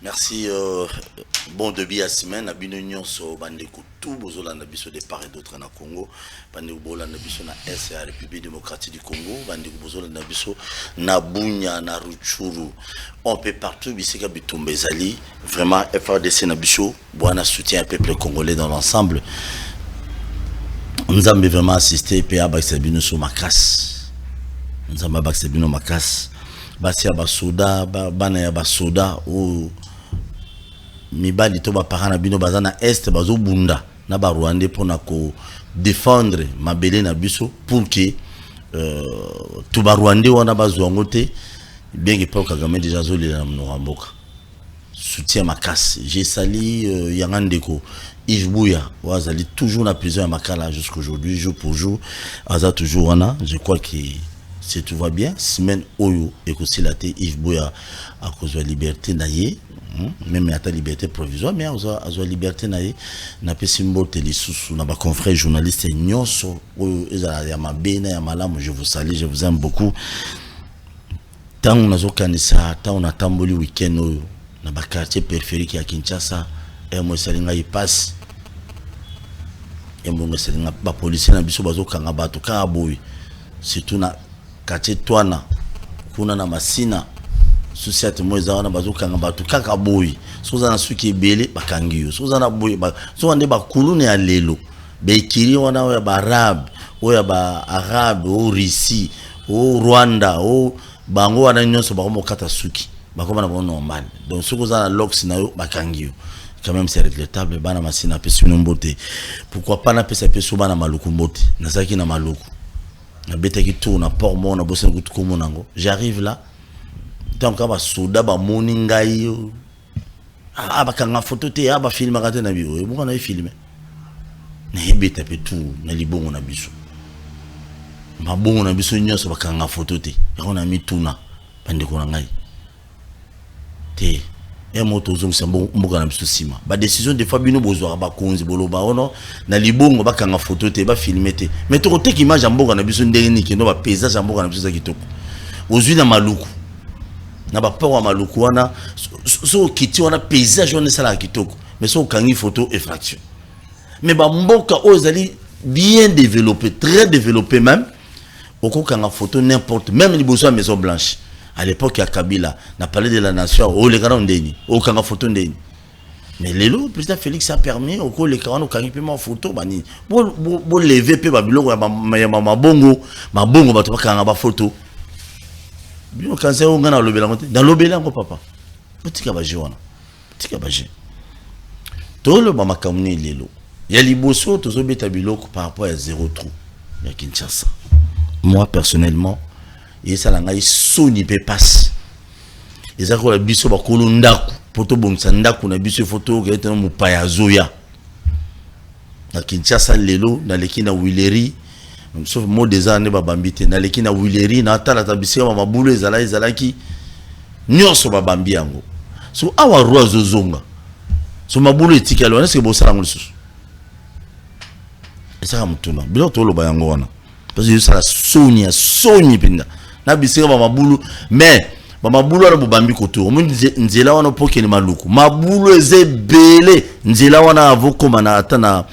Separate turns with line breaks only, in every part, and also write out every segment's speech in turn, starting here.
Merci. Bon début à semaine, abinonion so bandeko tout bozola na biso de part et d'autre na Congo, bandeko bozola na biso na RCA République démocratique du Congo, bandeko bozola na biso na Bunya na Rutshuru, on peut partout bisika bitumba ezali, vraiment FRDC na biso, bwana soutien au peuple congolais dans l'ensemble. Nous avons vraiment assisté PA Baksabino sur Makas. Nous avons Baksabino Makas. Basia basoda, bana ya basoda ou mibali to ba parana bino bazana est bazo bunda na ba Rwanda pour na ko défendre mabele na biso pour que tout ba Rwanda wana bazwa ngote bien que Paul Kagame déjà zoli na mnoramboka soutien Makas. J'ai sali Yangandeko Yves Bouya wazali toujours na prison à Makala jusqu'aujourd'hui jour pour jour aza toujours wana. Je crois que si tout va bien, semaine Oyo et aussi la Yves Bouya à cause de la liberté naïe, même à ta liberté provisoire, mais à la liberté naïe, n'a pas symbole télé sous n'a pas confrère journaliste nyonso Oyo ezala ya mabena ya malamu. Je vous salue, je vous aime beaucoup. Tant on a zokanisa, tant on a tamboli week-end Oyo na ba quartier périphérique à Kinshasa, et moi salinga y passe, et moi salinga ba policier na biso bazo kanga bato ka aboyi, surtout na quartier Twana kuna na Masina société moza wana bazokanga batu kaka boyi soza na suki ebele bakangiyo soza na boyi so ande bakulune ya lelo bekiri wana ya barab oya ba arabe o Russie o Rwanda o bango wana nyonso bakomo kata suki bakoma na bono normal donc soza na lox na yo bakangiyo quand même c'est regrettable bana Masina pesi mbote pourquoi pas na pesa peso bana maluku mbote na saki na maluku na beta qui tourne à port mon abosen kutu komonango. J'arrive là donc aba soda ba moninga yo aba kanga photo te aba film akate na bio mo na filmer na beta pe tout na libongo na biso mabongo na biso nyoso bakanga photo te yona mituna bande ko na ngai te et moto zong sambo mboka na biso sima ba décision des fois bino bozwa ba konzi boloba ono na libongo bakanga photo te ba filmer te mais to ko image ya mboka na biso ndenge niki no ba paysage ya mboka na biso za kitoko ozwi na maluku na ba port wa maluku wana so kiti wana paysage wana sala kitoko mais so kangi photo effraction mais ba mboka ozali bien développé très développé même okokanga photo n'importe même liboso ya Maison Blanche. À l'époque, à Kabila, on a parlé de la nation, oh les gars, oh kanga photo ndeni. Mais le président Félix a permis, au les gars, on a en photo, bani, bon lever pe babilo, ma bongo, bah tu vas kanga ba photo. Bien quand c'est on a l'obéla, dans l'obéla, mon papa. Petit kabaji wana, petit kabaji. Tout le mama kamuni lelo. Ya liboso, tous obéta biloko par rapport à zéro trou. Ya Kinshasa. Moi personnellement. Et ça l'a ngai soni pe passe. Et ça ko la biso ba kolo ndaku poto bongisa ndaku na biso photo ke tena mupaya zoya. Na Kinshasa lelo na leki na Wileri sauf mot des années ba bambite na leki na Wileri na tala ta biso ma mabulu ezalaki nyonso ba bambi yango. So awa roi zozonga. So mabulu etikalo na se bo sala ngolisu. Et ça mutuna. Bilo to lo ba yango wana. Parce que ça la soni pinda. Na bisika ba mabulu mais ba mabulu wana bobambi koto mo nzela wana poke ni maluku mabulu ezebele nzela wana avokoma na atana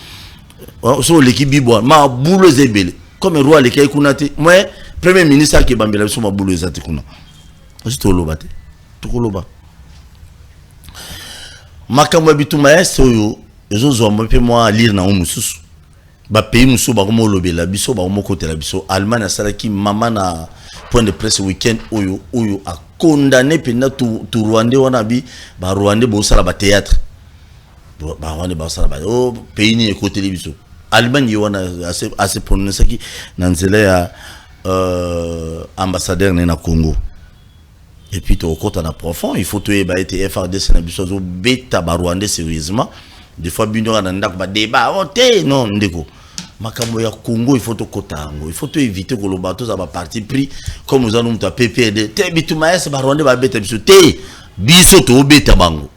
so leki bibwa mabulu ezebele comme roi leki kuna te moi premier ministre qui bambela so mabulu ezati kuna osi toloba te tokoloba makambo bituma est oyo ezozo mpe moi lire na omususu ba pays musu ba komo lobela biso ba komo kotela biso Allemagne asalaki mama na point de presse week-end oyo a condamné pena tout Rwandais wana bi ba Rwandais bo sala ba théâtre ba Rwandais ba sala ba o pays ni ekoteli biso Allemagne wana assez prononcé ki na nzela ya ambassadeur na Congo et puis to kota na profond il faut to ba été FRDC na biso zo beta ba Rwandais sérieusement des fois bino na ndako ba débat te non ndeko makambo ya Congo il faut to kotango il faut to éviter que le bateau ça va partir pris comme nous allons ta PPD te bituma es ba Rwanda ba beta biso te biso to beta bango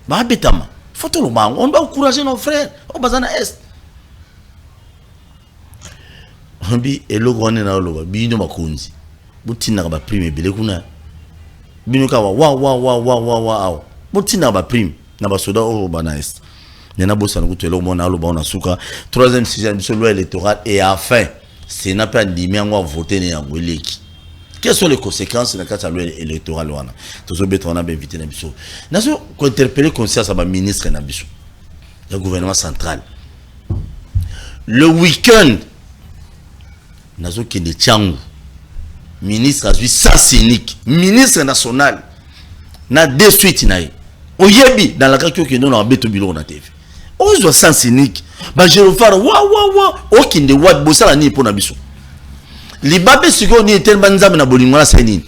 ba betama faut tout le monde. On doit encourager nos frères au Bazana Est. On dit et le grand na lo bi no makunzi. Butina ba prime bele kuna. Bino ka wa. Butina ba prime na ba soda au Bazana Est. Nena bossa no kutelo mona lo ba na suka. Troisième sixième sur loi électorale et enfin, c'est n'a pas dit mais on va voter ne ngoleki. Quelles sont les conséquences de la loi électorale? Tous les on a bien invité Nabiso. Nous avons interpellé conscience à ma ministre Nabiso, le gouvernement central. Le week-end, nous avons qui Tchangou, ministre sans cynique, ministre national, na deux suites naïe. Oyebi dans la question que nous avons beto bilo na TV. Ozo sans cynique, bah je le faire wa. Aucun de wat bossa ni pour Nabiso. Libabe siko ni tellement nzambe na bolingo na seni.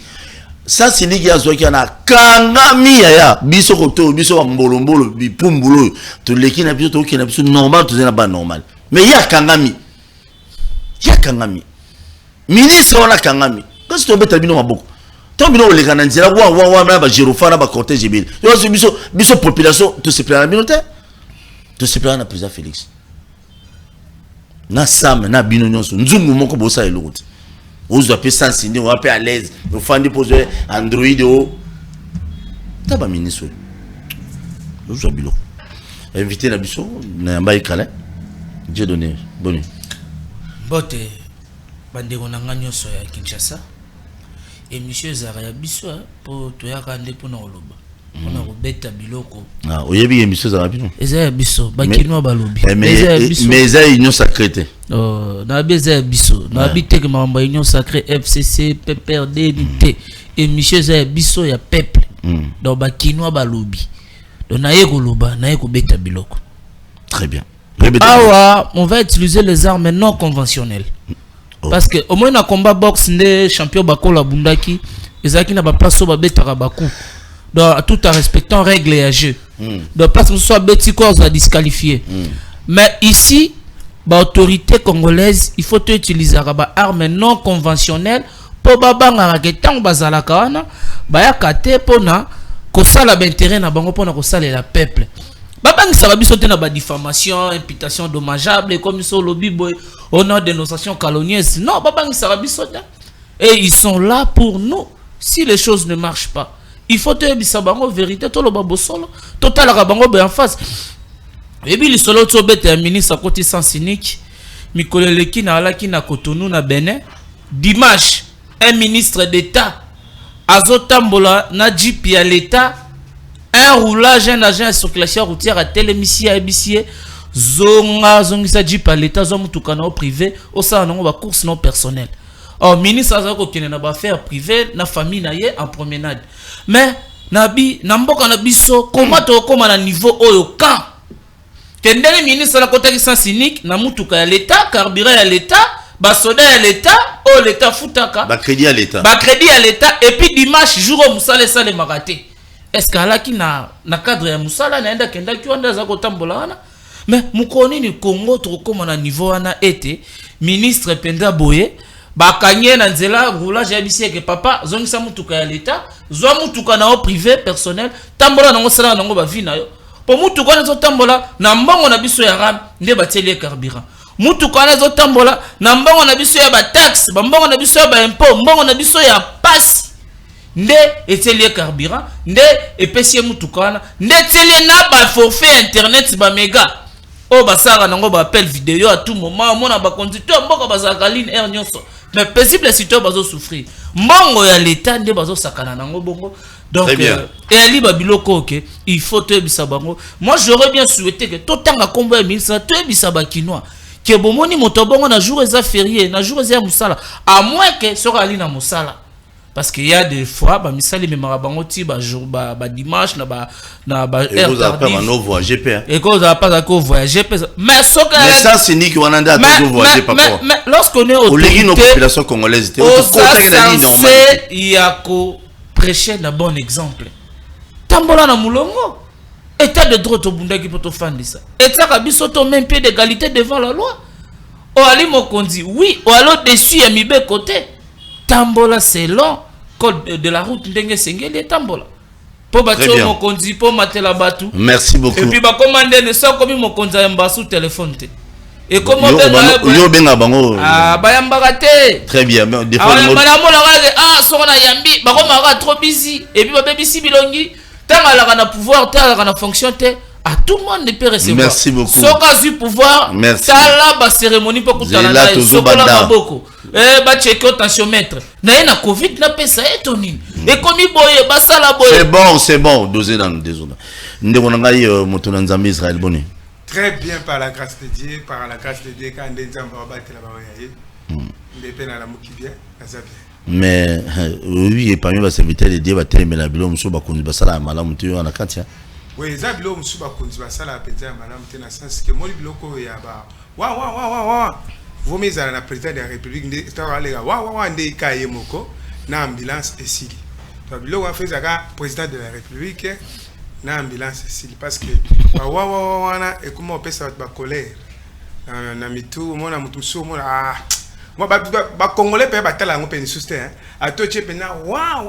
Ça c'est ligi azoki na kangami ya biso koto biso wa mbolombolo bipumbulo to leki na biso to ki na biso normal to zena ba normal. Mais ya kangami. Ministre wana kangami. Kasi to beta bino maboko. To bino oleka na nzela wa na ba jerofana ba cortège bil. Yo biso population to se plaindre bino te. To se plaindre na président Félix. Na sam na bino nyonso nzungu moko bosa eloko. Vous avez sensibiliser, vous avez à l'aise, vous faites poser Android. Taba ministre. Vous avez bilo. Invité la biso, na mbaye kala. Dieu donné. Bonne.
Bote bandeko na nganyoso ya Kinshasa. Et monsieur Zara biso pour toyaka nde pona oloba. Pona robeta biloko.
Ah, oyebi monsieur Zara bino.
Eza biso bakino balobi.
Mais eza union sacrée.
Oh, na beza biso, na habité que mamba union sacrée FCC PPRD NT et monsieur Zaya biso ya peuple. Donc bakino balobi. Donc na yeko loba, na yeko beta biloko.
Très bien.
Awa, on va utiliser les armes non conventionnelles. Parce que au moins na combat boxe ne champion bakola bundaki, ezaki na ba place ba beta baku. Donc tout en respectant règles et jeu. Donc parce que ce soit beti corps à disqualifier. Mais ici l'autorité congolaise, il faut utiliser des armes non conventionnelles pour babanga raketan bazalaka wana baya kate pona kosala b'intérêt na bango pona kosala la peuple. Babang ça va biso te na ba diffamation, imputation dommageable comme sur lobby boy au nom de dénonciation calomnieuse. Non, babang ça va biso te. Et ils sont là pour nous. Si les choses ne marchent pas, il faut te bisa bango vérité to lo babosolo total la bango be en face. Et puis, le solo tsobete un ministre à côté sans cynique, Mikoleleki na alaki na Cotonou na Benin. Dimanche, un ministre d'État, Azotambola na jipi à l'État, un roulage, un agent de circulation routière à Télémissi à Ebissier, zongisa jipi à l'État, zomutukana au privé, au sein de course non personnelle. Or, ministre Azako qui n'a pas fait privé, na famille na ye en promenade. Mais, nabi, namboka na biso, comment to comme à niveau oyo quand? Kendele ministre la côté sans cynique na mutuka ya l'état carburant ya l'état basoda ya l'état o l'état futaka
ba crédit à l'état
et puis dimanche jour au musala sale maraté est-ce qu'ala ki na cadre ya musala naenda kenda ki wanda za kotambola wana mais mukoni ni Congo trop na niveau wana été ministre Penda Boye bakanye na nzela roulage ya bisi ke papa zongisa mutuka ya l'état zwa mutuka na o privé personnel tambola nango sala nango ba vie na yo. Pour mutu kwa nazo tambola na mbongo na biso ya ram nde bateli carburant mutu kwa nazo tambola na mbongo na biso ya ba taxe ba mbongo na biso ya ba impôt mbongo na biso ya pass nde eteli carburant nde epesi mutu kwa nde teli na ba forfait internet ba méga o basara nango ba appel vidéo à tout moment mona ba conducteur mboko bazaka ligne air nyonso mais paisible situation bazo souffrir mbongo ya l'état nde bazo sakana nango bongo. Donc, et Ali Babiloko, ok, il faut te bisabango. Moi, j'aurais bien souhaité que tout le temps, combat le ministre, te bisabakinois, que bomoni motobongo na jour eza férié, na jour eza musala, à moins que sera ali na musala. Parce qu'il y a des fois, bah misali me marabango ti ba jour ba dimanche na ba
et vous avez pas no voyager père.
Et quand vous avez pas d'accord voyager mais soka
mais ça c'est ni qu'on a d'attendre voyager papa. Mais
lorsqu'on est au
nos populations congolaises,
il y a ko prêcher un bon exemple. Tambola na mulongo. État de droit au bundaki pour te faire ça. État kabiso to même pied d'égalité devant la loi. O ali mokonzi, oui, o alo dessus ya mibe côté. Tambola c'est long. Code de la route ndenge sengeli tambola. Po batio mokonzi po matela batu.
Merci beaucoup.
Et puis ba commander ne ça comme mokonzi yamba sous téléphone te. Et comment
yo benga bango.
Ah ba yamba te.
Très bien. Mais des
fois sona yambi ba ko trop busy et puis ba busy bilongi tanga la kana pouvoir tanga la kana fonction te. À tout le monde ne peut recevoir.
Merci beaucoup.
Soka du pouvoir.
Merci.
Tala ba cérémonie pour kutana na sokola maboko. Ba checker tensiomètre. Na Covid na pesa etonini. Et comme boye ba sala boye.
C'est bon, dosé dans désolé. Ndeko ngai moto na Nzambe Israël boni.
Très bien par la grâce de Dieu, quand Nzambe va battre la baye. Ndepé na la mukibia, azabia.
Mais oui, et parmi les serviteurs de Dieu va tellement la bilo muso ba konzi ba sala mala mutu yo na katia.
Oui, ça bilo muso ba konzi ba sala penza mala mutu na sens que moli biloko ya ba. Wa. Vous mettez à la présidente de la République, ndé kaye moko na ambulance esili. To bilo wa fait zaka président de la République na ambulance esili parce que wa na et comment on peut ça ba colère. Na mitu mona mutu so mona moi ba congolais pe ba tala ngope ni suste hein. Atoche pe na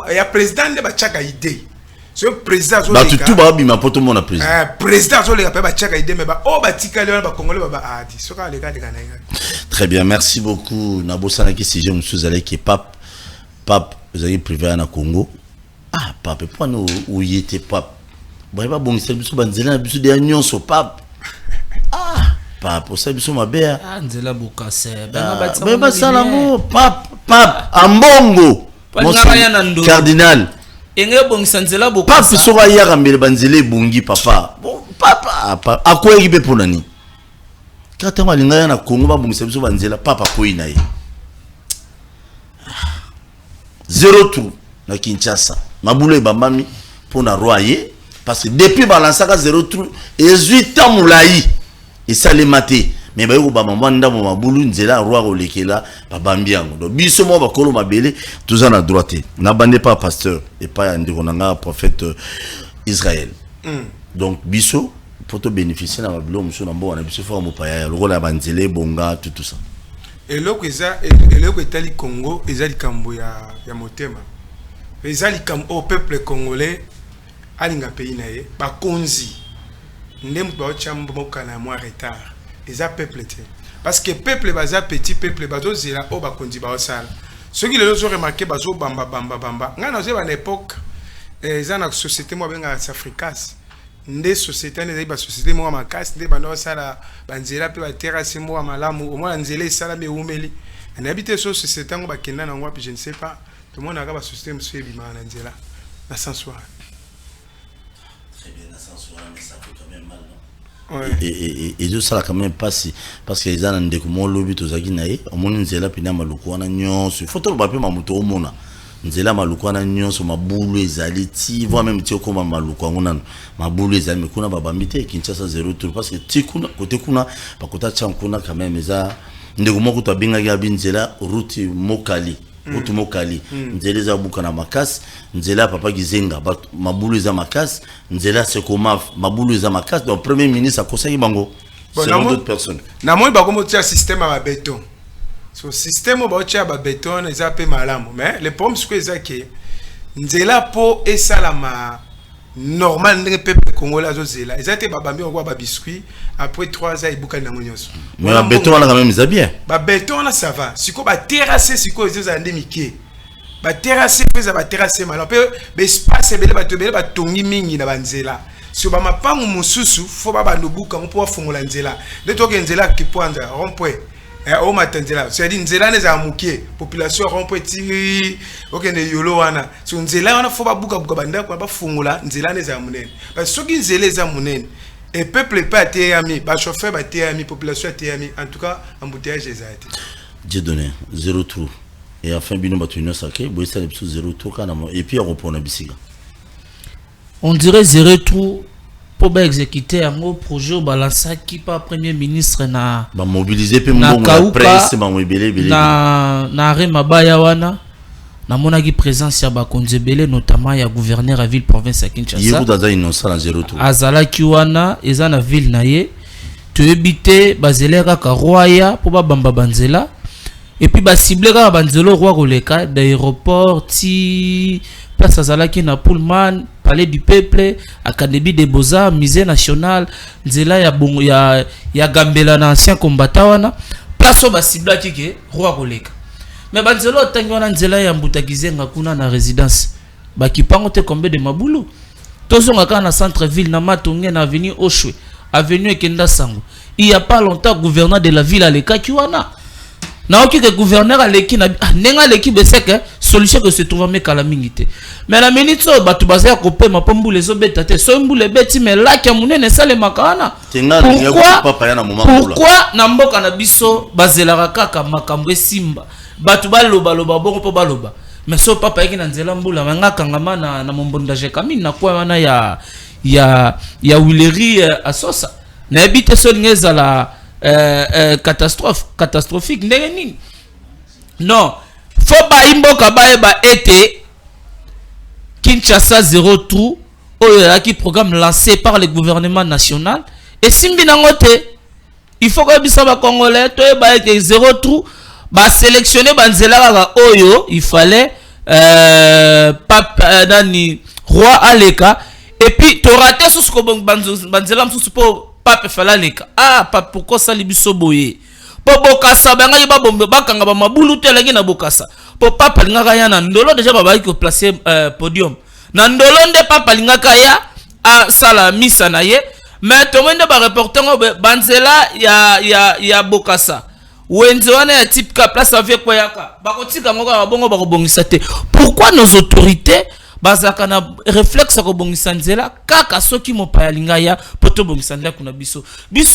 ya président de ba chaka idée. Ce président zo
ba tout ba bima poto mona président.
Président zo le pe ba chaka idée mais ba o ba tikali ba congolais ba adi. Soka le gars de Ghana.
Très bien, merci beaucoup. Nabosana qui si je me suis allé qui pape vous avez privé na Congo. Ah pape pour nous où il était pape. Bon pas bon c'est biso banzela biso de union so pape. Ah pape pour ça biso mabea.
Ah nzela bokase.
Ben sala mo pape ambongo. Cardinal.
Enge bongisa nzela bokase.
Pape so ya rambele banzele bongi papa. Bon papa akoya kipe pour nani. Quand on a na Congo ba bongisa biso banzela papa koyi na ye. 0-2 na Kinshasa. Mabulo e bamami pour na royer parce que depuis balansaka 0-3 et 8 ans moulayi et ça les maté mais ba yo ba manda mo mabulu nzela roi kolekela ba bambiango donc biso mo ba kolo mabele tous en à droite na bande pas pasteur et pas ndiko nanga prophète Israël. Donc biso pour te bénéficier na mabulu muso na mbo na biso fa mo paya le rôle banzele bonga tout ça.
Et le que etali Congo ezali kambo ya motema. Ezali kam au peuple congolais alinga pays nae ba konzi ndem ba chambo kana moi retard. Eza peuple te. Parce que peuple baza petit peuple bazo zela o ba konzi ba osala. Ceux qui le ont remarqué bazo bamba. Ngana ze ba époque eza na société mo benga Africas. Nde société ne ba société mo makasi nde bando sala banzela pe ba terrasse mo malamu au moins nzela sala me umeli en habité so société ngo ba kenda na ngwa je ne sais pas tout le monde a ba société monsieur bima na nzela na sensoir.
Très bien na sensoir mais ça fait quand même mal non. Et de ça quand même pas si parce que les gens ndeko mo lobi to zaki na ye au moins nzela pina maluko na nyonso photo ba pe mamuto o mona nzela maluko na nyonso mabulu ezali ti voit même ti okoma maluko ngona mabulu ezali mekuna babambite Kinshasa 0-3 parce que ti kuna côté kuna bakota chankuna quand même eza ndeko moko to binga ya binzela route mokali route mokali nzela za buka na makasi nzela papa gizenga mabulu eza makasi nzela sekoma mabulu eza makasi donc premier ministre akosaki bango selon d'autres personnes
na moi ba komo tia système à béton. So système ba tia ba béton eza pe malamu mais le problème c'est que eza que nzela po esalama normal ndenge peuple congolais azozela eza te babambi ngwa ba biscuit après 3 ans ibuka na ngonyoso
mais ba béton là quand même ça bien
ba béton là ça va siko ba terrasse siko ezeza ndemike ba terrasse pesa ba terrasse malamu pe ba espace bele ba tongi mingi na banzela si ba mapangu mususu fo ba bandubuka mpo afungola nzela de toke nzela kipwanda rond-point au matin c'est-à-dire nzela neza mukie population rond-point ti okende yolo wana so nzela wana fo ba buka banda kwa ba fungula nzela neza munene parce que soki nzela eza munene et peuple pas téami ba chauffeur ba téami population téami en tout cas embouteillage ezati
Dieu donné 0-3 et enfin bino batuno saké boy ça le 0-3 kana et puis on reprend na bisiga.
On dirait 0-3 pour exécuter un projet au balança qui par premier ministre na
ba mobiliser pe mbongo presse ba mobile
na remabaya wana na monaki présence ya ba konzebele notamment ya gouverneur à ville province à Kinshasa.
Yego daza innocent na 0-3.
Azala kiwana eza na ville na ye to ebité bazeleka ka roya pour ba bamba banzela et puis ba cibler ka banzelo roi koleka d'aéroport ti place azala ki na Pullman Palais du Peuple, Académie des Beaux-Arts, Musée National, Nzela ya Gambela na ancien combattant wana, place ba cibla kike roi koleka. Mais banzelo tangi wana Nzela ya mbutakizenga kuna na résidence. Ba kipango te combien de mabulu. Tozonga kana na centre ville na Matonge na avenue Oshwe, avenue Kenda Sango. Il y a pas longtemps gouverneur de la ville aleka kiwana. Na oki que gouverneur aleki na nenga leki beseke solution que se trouve mais kala mingité. Mais la minute so batu bazaya kopé ma pombu les obeta te so mbule beti mais là kia munene sale makana. Pourquoi na mboka na biso bazela kaka makambo simba. Batu baloba loba bongo po baloba. Mais so papa yeki na nzela mbula manga kangama na mombonda je kamine na kwa wana ya Willery asosa. Na ebite so ngeza la catastrophique ndenge non faut ba imboka ba ete Kinshasa 0 trou qui programme lancé par le gouvernement national et simbi nangote il faut que bisa ba congolais to ba ete 0 trou ba sélectionner banzela oyo il fallait nani roi aleka et puis to raté sous ko banzela sous po Pape fala leka pape pourquoi ça libiso boye po bokasa banga ba bombe bakanga ba mabulu telengi na bokasa po papa lingaka ya na ndolo déjà ba ko placer podium na ndolo nde papa lingaka ya a sala misa na ye mais to mwende ba reporter ngo banzela ya bokasa wenzo wana ya type ka place avec kwa yaka ba kotika ngo ba bongo ba ko bongisa te. Pourquoi nos autorités bazaka na réflexe ko bongisa nzela kaka soki mopaya lingaya poto bongisa ndela kuna biso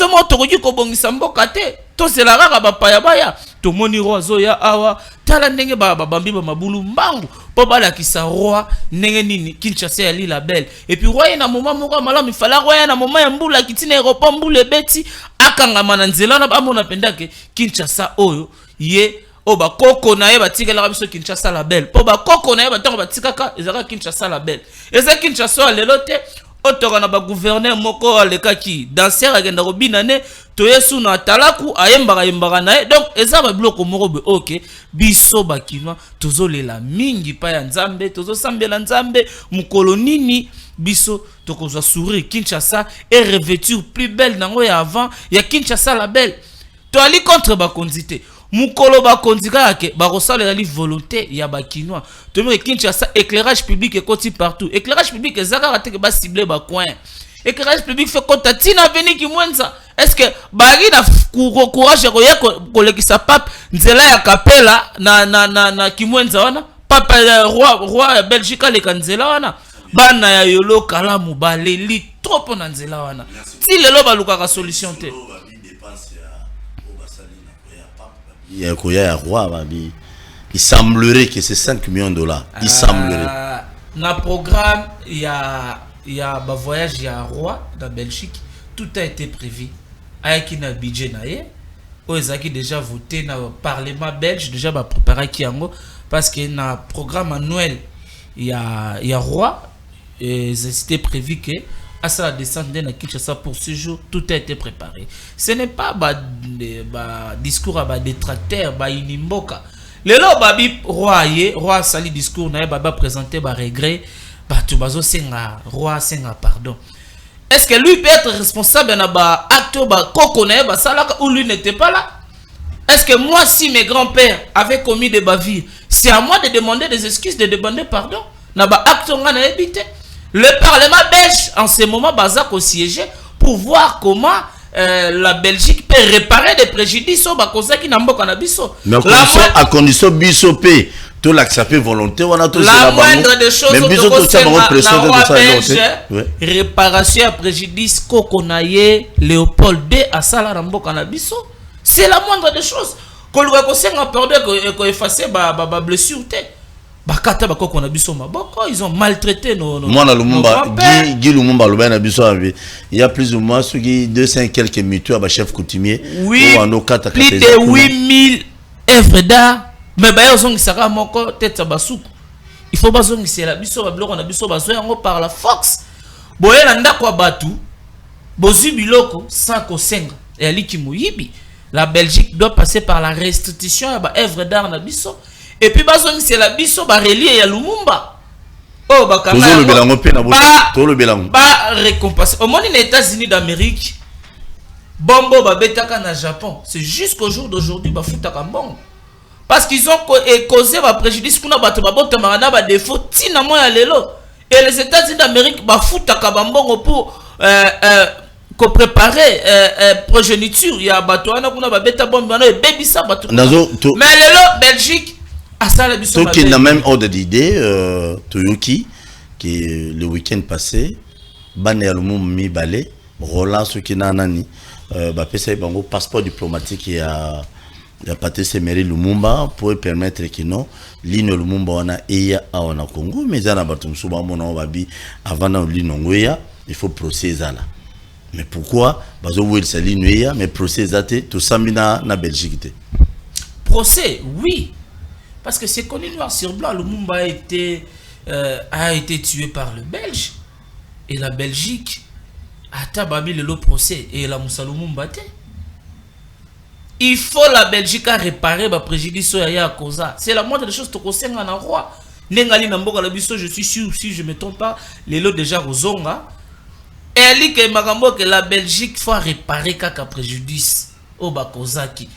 mo tokoki ko bongisa mboka te to zela kaka bapaya baya to moni roi zoya awa tala ndenge bambi ba mabulu mbangu po bala kisa roi ndenge nini Kinshasa ya li la belle et puis roi na moment moko malamu fala roi na moment ya mbula kitina aéroport mbule beti akanga mana nzela na bamona pendake Kinshasa oyo ye Oba koko na ye batika la biso Kinshasa la belle. Po ba koko na ye batango batika ka ezaka Kinshasa la belle. Eza Kinshasa lelo te otoka na ba gouverneur moko aleka ki danser agenda robina ne to yesu na talaku ayembaka na ye. Donc eza ba biloko moko be OK biso bakima tozolela mingi pa ya Nzambe tozosambela Nzambe mukolo nini biso tokozwa sourire Kinshasa et revêture plus belle nango ya avant ya Kinshasa la belle. To ali contre ba konzite mukolo ba konzika yake ba rosala li volonté ya ba kinois to me Kinshasa éclairage public et côté partout éclairage public ezaka rateke ba cibler ba coin éclairage public fait kota tina veni ki mwenza est-ce que bagi na courage ko ya kolekisa pape nzela ya kapela na ki mwenza wana pape roi ya Belgique le kanzela wana bana ya yolo kalamu baleli trop na nzela wana si lelo ba luka solution te.
Il y a un roi, il semblerait que c'est 5 millions de dollars. Il semblerait.
Dans le programme, il y a un voyage, il y a un roi dans Belgique. Tout a été prévu. Avec un budget, ils ont déjà voté dans le Parlement belge, déjà préparé parce que dans le programme annuel, il y a un roi. Et c'était prévu que à sa descente de Kinshasa pour ce jour, tout a été préparé. Ce n'est pas discours à détracteur, inimboka. Le lo babi roi sali discours na baba présenté regret, tu bazo senga roi senga pardon. Est-ce que lui peut être responsable na acte koko na salaka ou lui n'était pas là? Est-ce que moi si mes grands-pères avaient commis des bavures, c'est à moi de demander des excuses, de demander pardon? Na acte nga na ebité. Le Parlement belge, en ce moment, Bazak au siège pour voir comment la Belgique peut réparer des préjudices au Bakosa qui n'a pas canabiso.
Mais à condition bisopé, tout l'accepter volonté, on a tout
la moindre des choses, réparation à préjudice, Kokonaye, Léopold II, à Salarambo canabiso. C'est la moindre des choses. Qu'on lui a pardon qu'on efface ma blessure. Bakata bakoko na biso maboko, ils ont maltraité nos
Moi Lumumba, Guy Lumumba Lumba na biso il y a plus ou moins 200 quelques minutes à chef coutumier
oui, plus de 8000 œuvres d'art mais ba yo zongi saka moko tête basuku il faut bazongi c'est la biso ba bloko na biso bazo yango par la force boye na ndako batu bozu biloko sans kosenga et aliki muyibi. La Belgique doit passer par la restitution à ba œuvres d'art na biso. Et puis, c'est la biso relié à Lumumba. Oh, bah, récompense. Au moins, les États-Unis d'Amérique, Bombo, bah, betaka na Japon. C'est jusqu'au jour d'aujourd'hui, bah, foutaka bon. Parce qu'ils ont causé un préjudice qu'on a battu, bah, défaut, tina moi à l'élo. Et les États-Unis d'Amérique, bah, foutaka bon pour préparer progéniture. Il y a bateau, on a beta bombe, et baby ça, bateau. Mais l'élo, Belgique, à ça, la
biso. Qui n'a même ordre d'idée, Toyoki, qui le week-end passé, Bané Alumum mi balé, Roland, ce qui n'a nani, bango passeport diplomatique et à Patrice Emery Lumumba pour permettre que non, l'île Lumumba on a eya on a Congo, mais ça n'a pas tout souvent mon babi avant dans l'île Nongoya, il faut procéder là. Mais pourquoi? Parce que vous êtes l'île mais procès zate tout ça na Belgique.
Procès, oui. Parce que c'est connu noir sur blanc, Lumumba a été tué par le Belge. Et la Belgique a tababi le procès. Et la Moussa Lumumba. Il faut la Belgique à réparer le préjudice à cause. C'est la moindre des choses que tu as en roi. Nengali Namboga la biso, je suis sûr, si je ne me trompe pas, les lots déjà aux Zonga. Et elle dit que la Belgique faut réparer kaka préjudice au Bakozaki.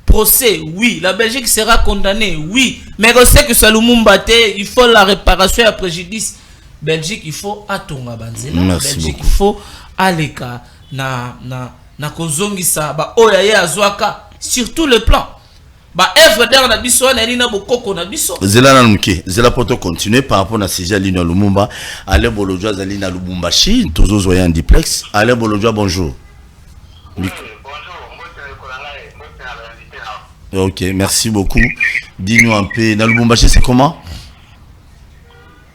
Procès, oui. La Belgique sera condamnée, oui. Mais on sait que Salumumba, il faut la réparation à préjudice. Belgique, il faut atonga banzela. Belgique, il faut aleka na kozongisa ba oya azwaka sur tout le plan. Ba œuvre d'art na biso na lina bokoko na biso.
Zela na mke, zela poto continuer par rapport na Sija Lino Lumumba. Ale Bolojwa Zalina Lubumbashi, toujours zoya en diplex. Ale Bolojwa, bonjour. Ok, merci beaucoup. Dis-nous un peu, dans Lubumbashi, c'est comment?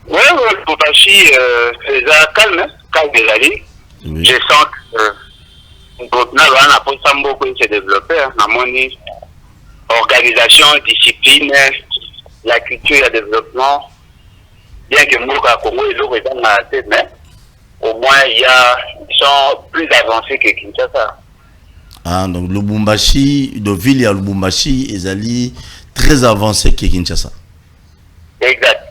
Oui, Lubumbashi, c'est calme, calme des alliés. Oui. Je sens que beaucoup se développer. Organisation, discipline, la culture et le développement. Bien que Mouka Congo et l'autre est dans la tête, mais au moins ils sont plus avancés que Kinshasa.
Ah, donc Lubumbashi, de ville à Lubumbashi, ils allaient très avancés que Kinshasa.
Exact.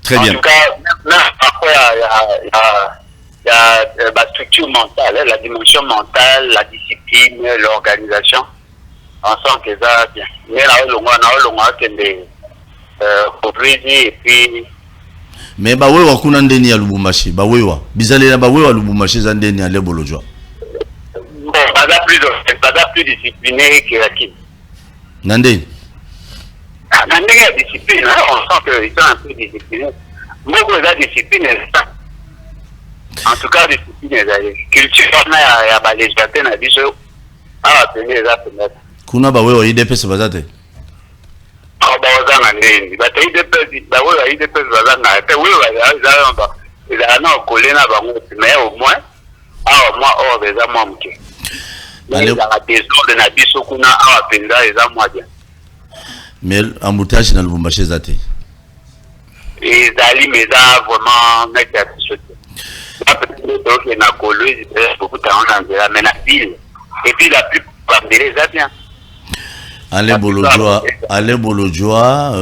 Très bien.
En tout cas, même après, il y a la structure mentale, la dimension mentale, la discipline, l'organisation. On sent que ça bien. Mais là, on a et puis.
Mais bawewa kuna ndeni ya Lubumbashi, bawewa. Bizalé na bawewa Lubumbashi za ndeni ya Lebolojwa.
Pas plus discipliné que la Kin.
Nandé.
Nandé a discipline, on sent qu'ils sont un peu disciplinés. Beaucoup de discipline, en tout cas, discipline, culture, il y a les jardins, il y a des choses à tenir les affaires.
Kuna bawewa IDPS bazate.
Ah, bazana ndeni. Bata IDPS, bawewa IDPS bazana. Ate wewa ils ont un collé na bango, mais au moins, or des amants qui. Mais
embouteillage dans Lubumbashi zate.
Et Zali mais ça vraiment mec à donc il y a collé beaucoup de temps dans la ville et puis la plus les bien.
Allez Bolojwa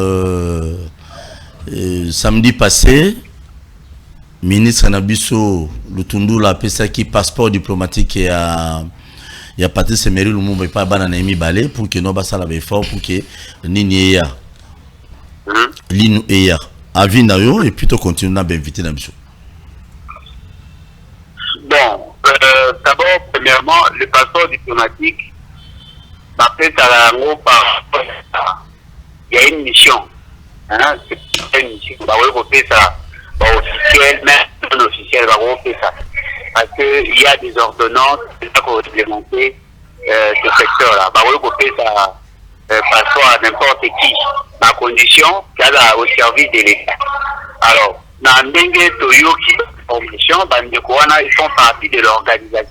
samedi passé ministre Nabiso Lutundula pesa qui passeport diplomatique et à il y a Patrice Emery Lumumba et pas banana emi balé pour que nous basa la effort pour que nini ya linu ya avina yo et puis to continue na inviter na biso.
Bon, d'abord premièrement le passeport diplomatique après ça il y a une mission c'est une mission bah oui on fait ça officiel mais officiel bah on fait ça. Parce qu'il y a des ordonnances pour réglementer ce secteur-là. Bah, oui, vous pouvez ça passeport à n'importe qui. Ma condition, qu'il y a au service de l'État. Alors, dans Ndenge Toyoki, commission, ils font partie de l'organisation.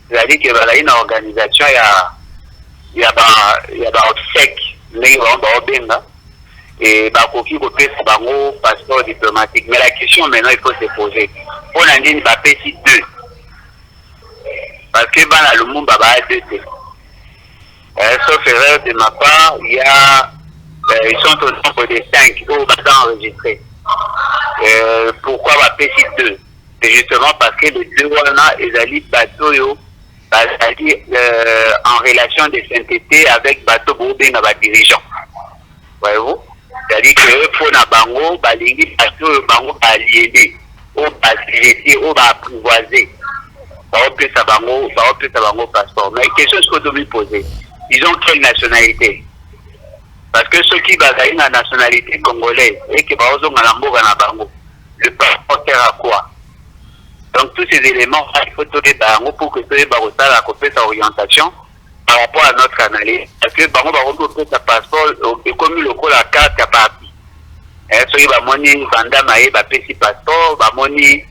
C'est-à-dire qu'il y a une organisation, il y a OPSEC, et Bakoki peut faire un passeport diplomatique. Mais la question maintenant, il faut se poser. On a dit qu'il va payer 2. Parce que le monde va avoir 2. Sauf erreur de ma part, il y a, ils sont au nombre de 5 qui vont enregistrer. Pourquoi va PSI 2? C'est justement parce que les deux ils bateau en relation de sainteté avec bateau Boubé dans les dirigeants. Voyez-vous? C'est-à-dire que pour na bango, balingi bateau bango aliéné, ou basilier, ou apprivoisé. Ça va bango passeport. Mais question que je dois me poser, ils ont quelle nationalité? Parce que ceux qui basent la nationalité congolaise et qui basent na bango, le passeport sert à quoi? Donc tous ces éléments, il faut tourner bango pour que ceux qui sa orientation par rapport à notre analyse. Parce que bango va sa passeport et comme le coup la carte à partie. Ceux qui va moni vanda maé va payer passeport, va moni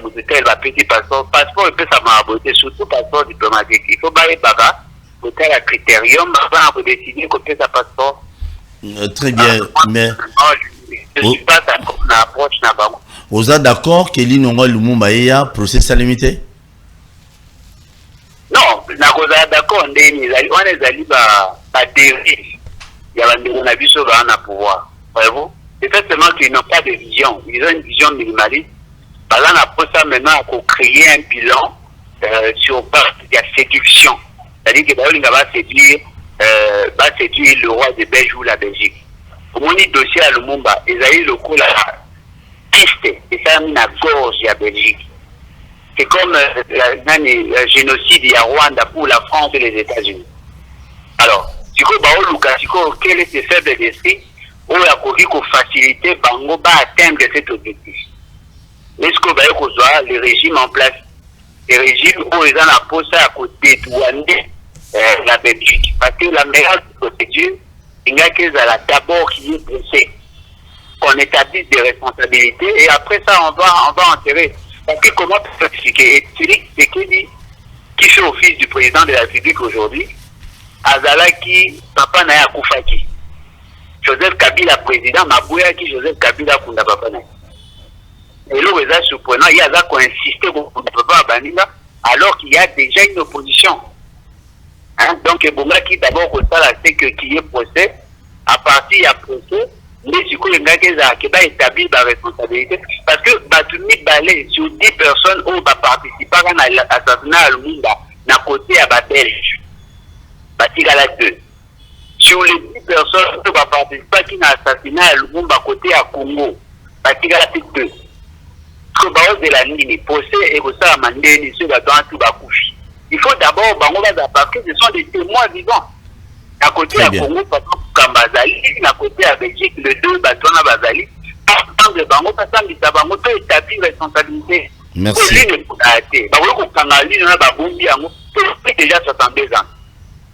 Mouzitel va payer passeport. Passeport, il peut s'amarboter, surtout passeport diplomatique. Il faut bailler baga, pour tel un critérium, avant de décider qu'on peut sa passeport.
Très bien, mais...
Je ne suis pas d'accord dans l'approche.
Vous êtes d'accord que l'Inonga Lumumba est un procès limité?
Non, je suis d'accord. On est allé à dérive. Il y a un avis sur le pouvoir. Voyez-vous? C'est seulement qu'ils n'ont pas de vision. Ils ont une vision minimaliste. Par là, on a ça maintenant à créer un bilan sur base de la séduction. C'est-à-dire que on va séduire le roi de Belgique ou la Belgique. Au moins, le dossier à Lumumba, ils ont eu le coup la piste et ça a mis la gorge à Belgique. C'est comme le génocide il y a Rwanda pour la France et les États-Unis. Alors, quel est ce faible d'esprit où il y a facilité Bango à atteindre cet objectif? Est-ce que le régime en place, les régimes où ils ont la pose à côté de la Belgique? Parce que la meilleure procédure, il y a d'abord qui est pressé, qu'on établisse des responsabilités et après ça, on va enterrer. Parce que comment expliquer? Et Félix Tshisekedi, qui fait office du président de la République aujourd'hui, Azalaki, Papa Naya Koufaki. Joseph Kabila, président, Mabouya qui Joseph Kabila Kunda Papa Naya. Et là, c'est surprenant, il y a ça qu'on insisté qu'on ne peut pas abandonner alors qu'il y a déjà une opposition. Hein? Donc, Boumaki d'abord au ça c'est que qui est procès, à partir du procès, mais du coup, les gars qui va établir la responsabilité. Parce que Batumi Balé, sur 10 personnes où va participer à l'assassinat à Lumumba, d'un côté à Belge, Batigala 2. Sur les 10 personnes qui vont participer à l'assassinat à Lumumba, côté à Congo, Batigala 2. De la ligne, procès et ça a mandé ceux qui ont il faut d'abord, parce que ce sont des témoins vivants. À côté à Congo, Kambazali, à côté à Belgique, les deux Batona Bazali, tant de Bango, ça peut établir responsabilité.
Merci.
Déjà 62 ans,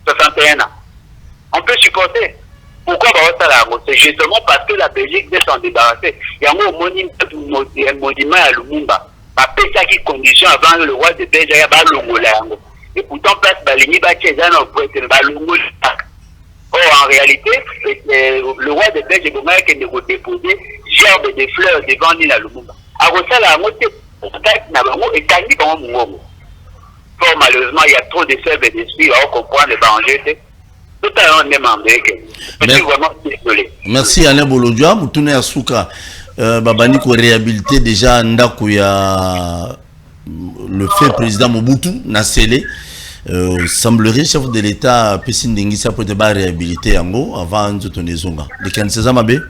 61 ans. On peut supporter. Pourquoi c'est justement parce que la Belgique veut s'en débarrasser. Il y a un monument à Lumumba. Ça qui condition avant le roi de Belgique, il y a Longola. Et pourtant, place Balini, or, en réalité, le roi de Belgique qui a déposé gerbe de fleurs devant l'île à Lumumba. Alors, ça, la moitié, et Kandi, Fort malheureusement, il y a trop de faibles d'esprit, on comprend le danger. Tout à l'heure, on est membré. Je suis vraiment désolé.
Merci Alain Bolodjoa. Vous tournez à Souka. Babani ko réhabilité déjà ndako ya le fait président Mobutu na scellé. Semblerait chef de l'État Pessin Dengisa peut être réhabilité yango avant de tourner zonga. Les candidat mabe.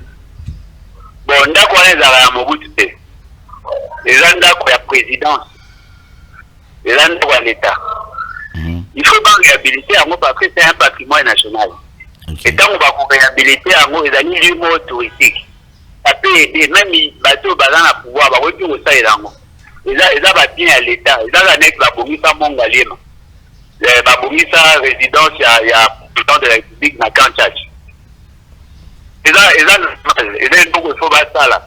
Bon, ndako ya za Mobutu te. Les ndako ya présidence. Les ndako ya l'État. Il faut pas réhabiliter yango parce que c'est un patrimoine national. Okay. Et quand on va réhabiliter yango, ils ont mis du mot touristique. Ça peut aider, même les bateaux basant à pouvoir, bah, oui, tout ça, ils ont bâti à l'État, ils ont la la Bomissa Mongalima. La Bomissa résidence, il y a président de la République, dans Kanchach. Ils ont donc, il faut battre ça là.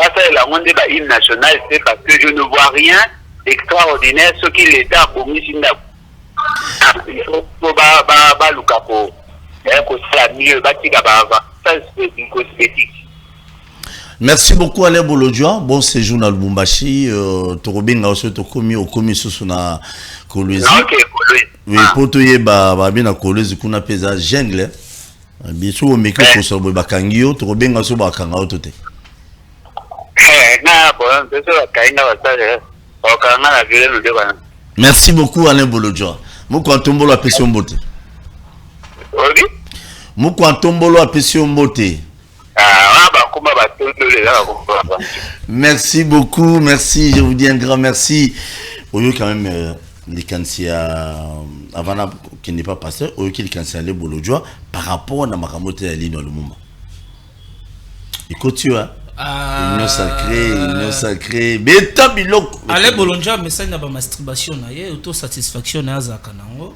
Ça, la monde débat hymne national, c'est parce que je ne vois rien d'extraordinaire, ce qui l'État a promis. Il faut pas le capot. Ça, c'est une cosmétique.
Merci beaucoup Alain Bolodjoa. Bon séjour dans Lubumbashi. Torobinga aussi tokomi okomi susuna Kolwezi. Oui, pour toi ba bien na Kolwezi kuna pesa jungle. Bien sûr meki ko so ba kangio Torobinga so ba kanga otote. Merci beaucoup Alain Bolodjoa. Mukwantombolo apesi mbote.
Oui.
Mukwantombolo apesi mbote. Merci beaucoup, merci, je vous dis un grand merci. Oyo quand même les candiats avant qui n'est pas passé, oyo qui les candiats les Bolodjoa par rapport à Makamote à l'île Lumumba. Écoute tu vois. Union sacrée, beta biloko.
Ale Bolonja message na ba masturbation na ye, autosatisfaction na zaka nango.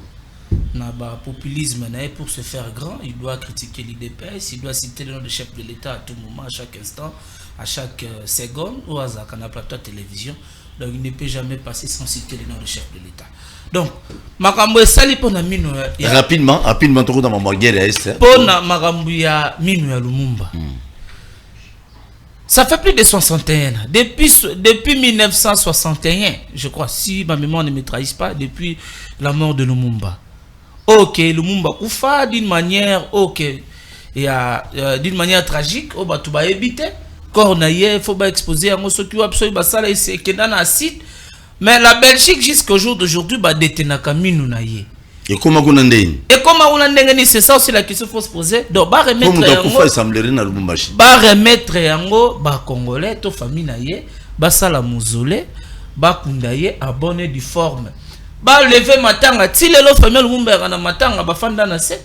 Na ba populisme na ye pour se faire grand, il doit critiquer l'IDPS, il doit citer le nom du chef de l'État à tout moment, à chaque instant, à chaque seconde, ou à zaka na plateau de télévision. Donc il ne peut jamais passer sans citer le nom du chef de l'État. Donc, makambo esali pona mino ya
rapidement toko dans ma guerre est.
Pona makambo ya mino ya Lumumba. Ça fait plus de 61 ans. Depuis 1961, je crois, si ma mémoire ne me trahisse pas, depuis la mort de Lumumba. Ok, Lumumba Koufa d'une manière, d'une manière tragique, tu vas éviter. Cornaïe, il faut pas exposer à ce qui va absolument ça, c'est que dans la site. Mais la Belgique, jusqu'au jour d'aujourd'hui, va détenir Kaminu Naye.
Et comment on a
c'est ça aussi la question qu'il faut se poser. Donc, bah remettre yango, bah congolais, to famille naye, bah sala muzole, bah kundaye, abonné du forme. Bah lever matanga, si les lots famille Lumumba na matanga, bah fanda na se.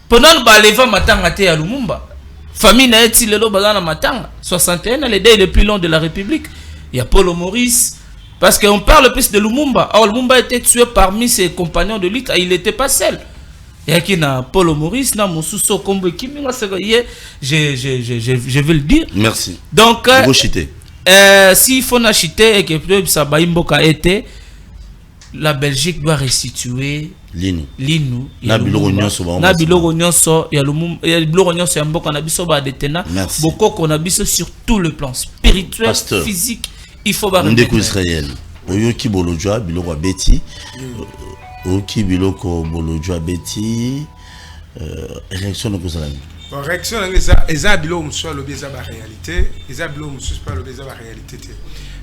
Pendant bah lever matanga te ya Lumumba, famille naye si les lots bah na matanga, 61 les dés les plus longs de la République. Il y a Paul Maurice. Parce qu'on parle plus de Lumumba. Or, Lumumba a été tué parmi ses compagnons de lutte. Il n'était pas seul. Il y a qui n'a Paul Maurice, n'a Moussousso, Kombo, qui je veux le dire.
Merci.
Donc, s'il faut n'acheter et que ça a été, la Belgique doit restituer l'Inou. Beaucoup qu'on a sur tout le plan spirituel, physique. Il faut pas
Israël. Oyoki Bolodjoa biloko beti. Oyoki biloko Bolodjoa beti. Élection de Kosalami.
Bon, réaction eza biloko muso lo beza ba réalité, eza biloko muso pas lo beza ba réalité.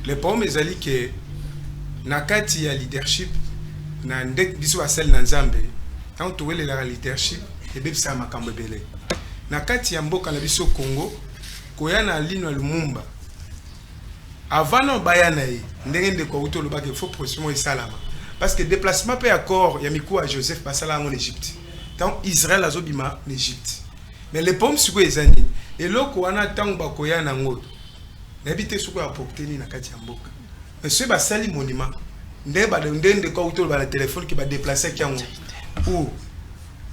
Le problème ezali que nakati ya leadership na ndek biso asel na Nzambe. Tant to wele la leadership et bebisa makambo belé. Nakati ya mboka na biso Congo, koyana lino Lumumba. Avant non bayanaï ndenge ko uto lo bake faut pression et salama parce que déplacement peut accord ya mikou à Joseph Basala en Égypte tant Israël azobima en Égypte mais les pommes suko ezani et loko wana tango bakoya na ngo n'habite suko apporter ni na kati ya mboka monsieur basali monument ndende ko uto ba la téléphone qui va déplacer kiango ou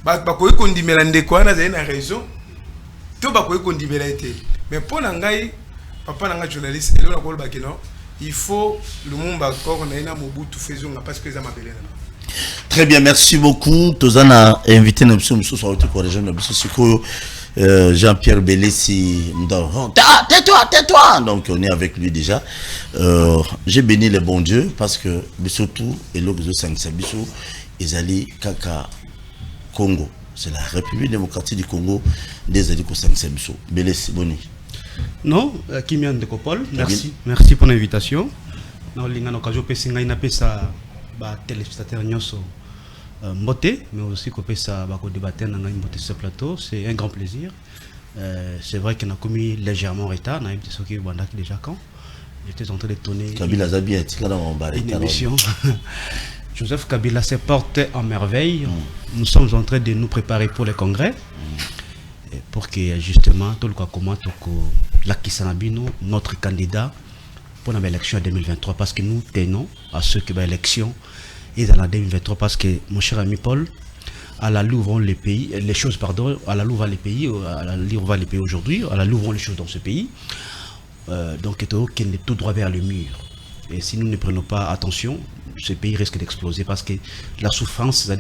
bakoyi kondimela ndeko wana za na raison to bakoyi kondimela été mais pour ngai papa nanga journaliste et là il faut Lumumba encore na ina Mobutu faisons parce que ça m'appelle.
Très bien, merci beaucoup. Tozana invité na biso sur autre corrigeur na biso sikoyo Jean-Pierre Belessi tais-toi. Donc on est avec lui déjà. J'ai béni le bon Dieu parce que surtout et l'autre 5 biso ezali kaka Congo. C'est la République démocratique du Congo des Aliko 5 biso. Belessi boni.
Non, Kimian de Copol, merci pour l'invitation. Nous avons l'occasion de faire un téléspectateur mboté, mais aussi de débattre dans ce plateau. C'est un grand plaisir. C'est vrai qu'on a commis légèrement retard. On a déjà quand j'étais en train de tourner une émission. Joseph Kabila se porte en merveille. Nous sommes en train de nous préparer pour le congrès. Pour que justement tout le comment la Kisanabino notre candidat pour l'élection 2023 parce que nous tenons à ce que l'élection est en 2023 parce que mon cher ami Paul à la Louvre les pays les choses pardon à la Louvre les pays aujourd'hui à la Louvre les choses dans ce pays donc qu'il est tout droit vers le mur et si nous ne prenons pas attention ce pays risque d'exploser parce que la souffrance c'est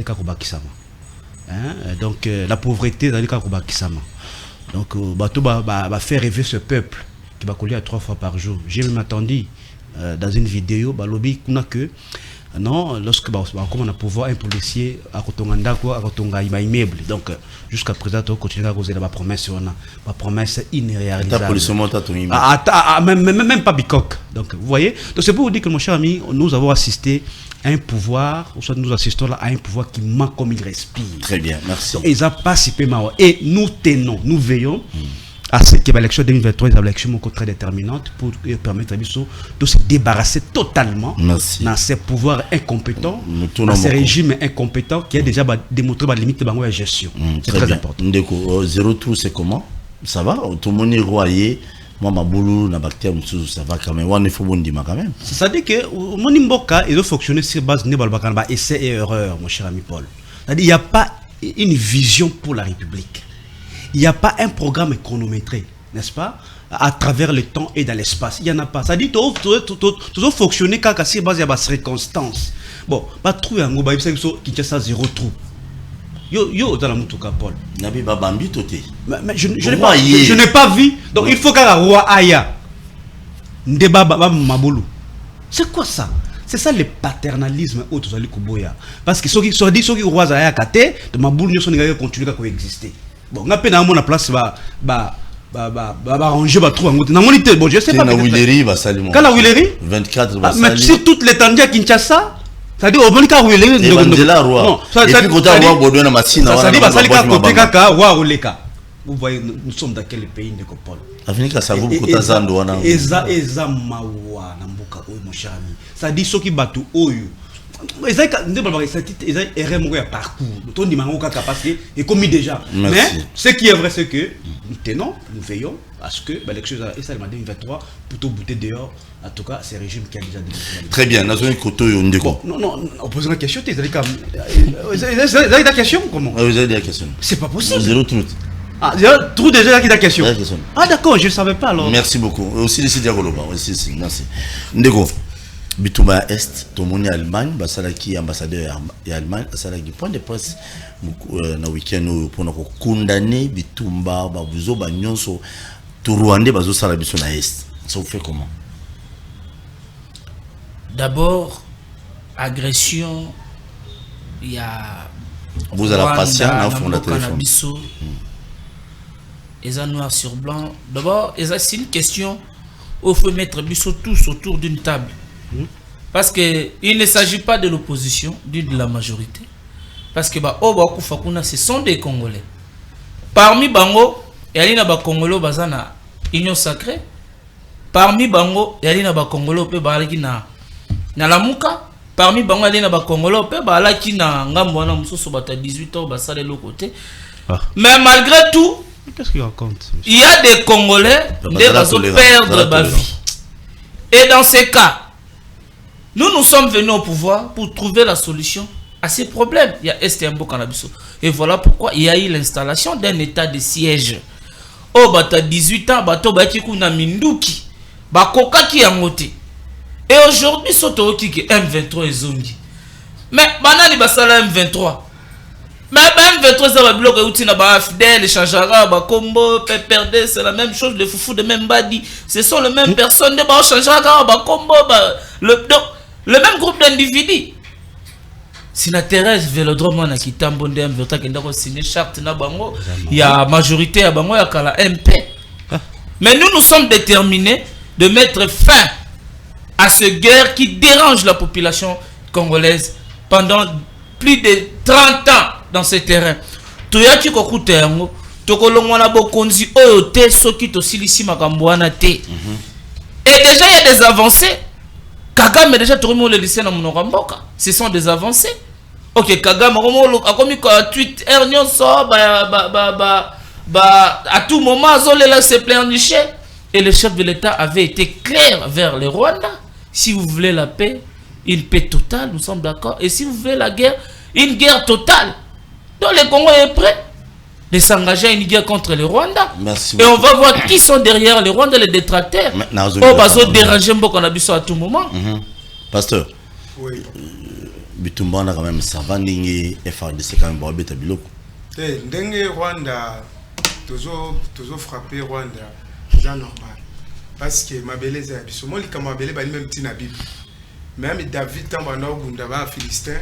donc la pauvreté dans les cas donc bateau va faire rêver ce peuple qui va coller à 3 fois par jour. J'ai même attendu dans une vidéo lobby qu'on a que non, lorsque comme on a pouvoir un policier à Kotonganda quoi, à Kotonga immeuble. Donc jusqu'à présent, on continue à causer la promesse, on a ma promesse irréalisable. Même pas bicoque. Donc vous voyez, donc c'est pour vous dire que mon cher ami, nous avons assisté à un pouvoir, ou soit nous assistons là à un pouvoir qui manque comme il respire.
Très bien, merci.
Donc, ils ont participé et nous tenons, nous veillons à ce que l'élection 2023 est une élection très déterminante pour permettre à Bissot de se débarrasser totalement dans ces pouvoirs incompétents, dans ces régimes incompétents qui a déjà démontré la limite de la gestion. C'est très important.
Ndeko, 0 tour, c'est comment? Ça va? Tout le monde est royé. Moi, ma boulot, na bactère, ça va quand même. On est fou bon dima quand même.
C'est-à-dire que mon imboka, il doit fonctionner sur base de essai et erreur, mon cher ami Paul. C'est-à-dire il n'y a pas une vision pour la République. Il n'y a pas un programme chronométré, n'est-ce pas, à travers le temps et dans l'espace. Il n'y en a pas. Ça dit que tout doit fonctionner quand c'est basé à des circonstances. Bon, pas trouver un groupe qui a ça 0 trou. Yo dans la moutouka Paul.
Nabi Babambi toté.
Mais je n'ai pas vu. Donc il faut qu'un roi aya. Ndeba Maboulou. C'est quoi ça? C'est ça le paternalisme au Tozali Kuboya. Parce que ceux qui roi aya kate de Maboulou ne sont pas continuer à coexister. Bon, on a peine à mon place ranger trou en bon je sais pas.
La Willery va saluer.
Quand la Willery
24 va saluer.
Mais si toute l'étendue à Kinshasa, c'est-à-dire au bon cas Willery
non, ça dit côté roi Baudouin na machine
ça dit ça côté kaka roi Oleka. Vous voyez nous sommes dans quel pays de Kopol.
Avenir ça vous côté Zando wana.
Eza mawa na mboka oyo mon cher ami. Ça dit ceux qui battu oyo. Mais ça est un parcours. Tout le monde est commis déjà.
Merci.
Mais ce qui est vrai, c'est que nous tenons, nous veillons à ce que l'élection est 2023 plutôt bouter dehors. En tout cas, c'est un régime qui a déjà démontré.
Très bien. Nous avons un côté
bon, non, on pose une question. Vous avez la question comment?
Vous avez la question.
C'est pas possible.
Zéro truc.
Ah, tout déjà qui la question. Ah d'accord, je ne savais pas alors.
Merci beaucoup. Aussi les Sidiagoloba. Merci. Ndeko. Bitumba Est, tout le monde en Allemagne, Basalaki ambassadeur d'Allemagne, Basalaki point de presse na week-end pour nous condamner Bitumba, Babuzo, Banyonso, tout Rwandais, Bazo Salabiso na Est. Ça vous fait comment?
D'abord, agression, il y a.
Vous avez la patience, on a téléphone.
Et ça noir sur blanc. D'abord, c'est une question où il faut mettre Bissot tous autour d'une table. Parce qu'il ne s'agit pas de l'opposition, de la majorité. Parce que ce sont des Congolais. Parmi Bango, il y a des Congolais qui sont dans l'Union sacrée. Parmi Bango, il y a des Congolais qui sont dans la Mouka. Parmi Bango, il y a des Congolais qui sont dans 18 ans, qui sont de l'autre côté. Mais malgré tout,
qu'est-ce qu'il raconte? Il
y a des Congolais qui perdent leur vie. Et dans ces cas, nous sommes venus au pouvoir pour trouver la solution à ces problèmes. Il y a Estembo Canabiso. Et voilà pourquoi il y a eu l'installation d'un état de siège. Oh, bata 18 ans, bato baki kuna minduki. Bakoka ki yangote. Et aujourd'hui, soto ki M23 et zongi. Mais banani basala M23. Mais M23 ça va bloquer outil na ba fidèle, changera ba combo, PPRD, c'est la même chose, les foufous de même badi. Ce sont les mêmes personnes de ba changera ba combo, le même groupe d'individus. Si na Thérèse Vélodrome na Kitambonde M23 qui ndako signer charte na bango, il y a majorité à bango ya kala MP. Mais nous sommes déterminés de mettre fin à cette guerre qui dérange la population congolaise pendant plus de 30 ans dans ces terrains. Toyaki kokute yango, tokolongwana bokonzi oyo te soki tosilisi makambo wana te. Et déjà il y a des avancées. Kagame déjà tout le monde le lycée na Monoramboka. Ce sont des avancées. OK, Kagame a commis quoi tweet ernion so à tout moment zolela se pleurnicher et le chef de l'État avait été clair vers le Rwanda. Si vous voulez la paix, une paix totale, nous sommes d'accord. Et si vous voulez la guerre, une guerre totale. Donc le Congo est prêt de s'engager à une guerre contre le Rwanda.
Merci
et on va voir qui sont derrière le Rwanda, les détracteurs. On va se déranger beaucoup en abusant à tout moment.
Pasteur.
Oui.
Bitumba on a quand même ça va ndingi FRDC quand même ba beta biloko.
Ndenge Rwanda toujours frapper Rwanda, c'est normal. Parce que Mabele za biso moli kama Mabele ba même petit na Bible. même David tant bano gundaba philistin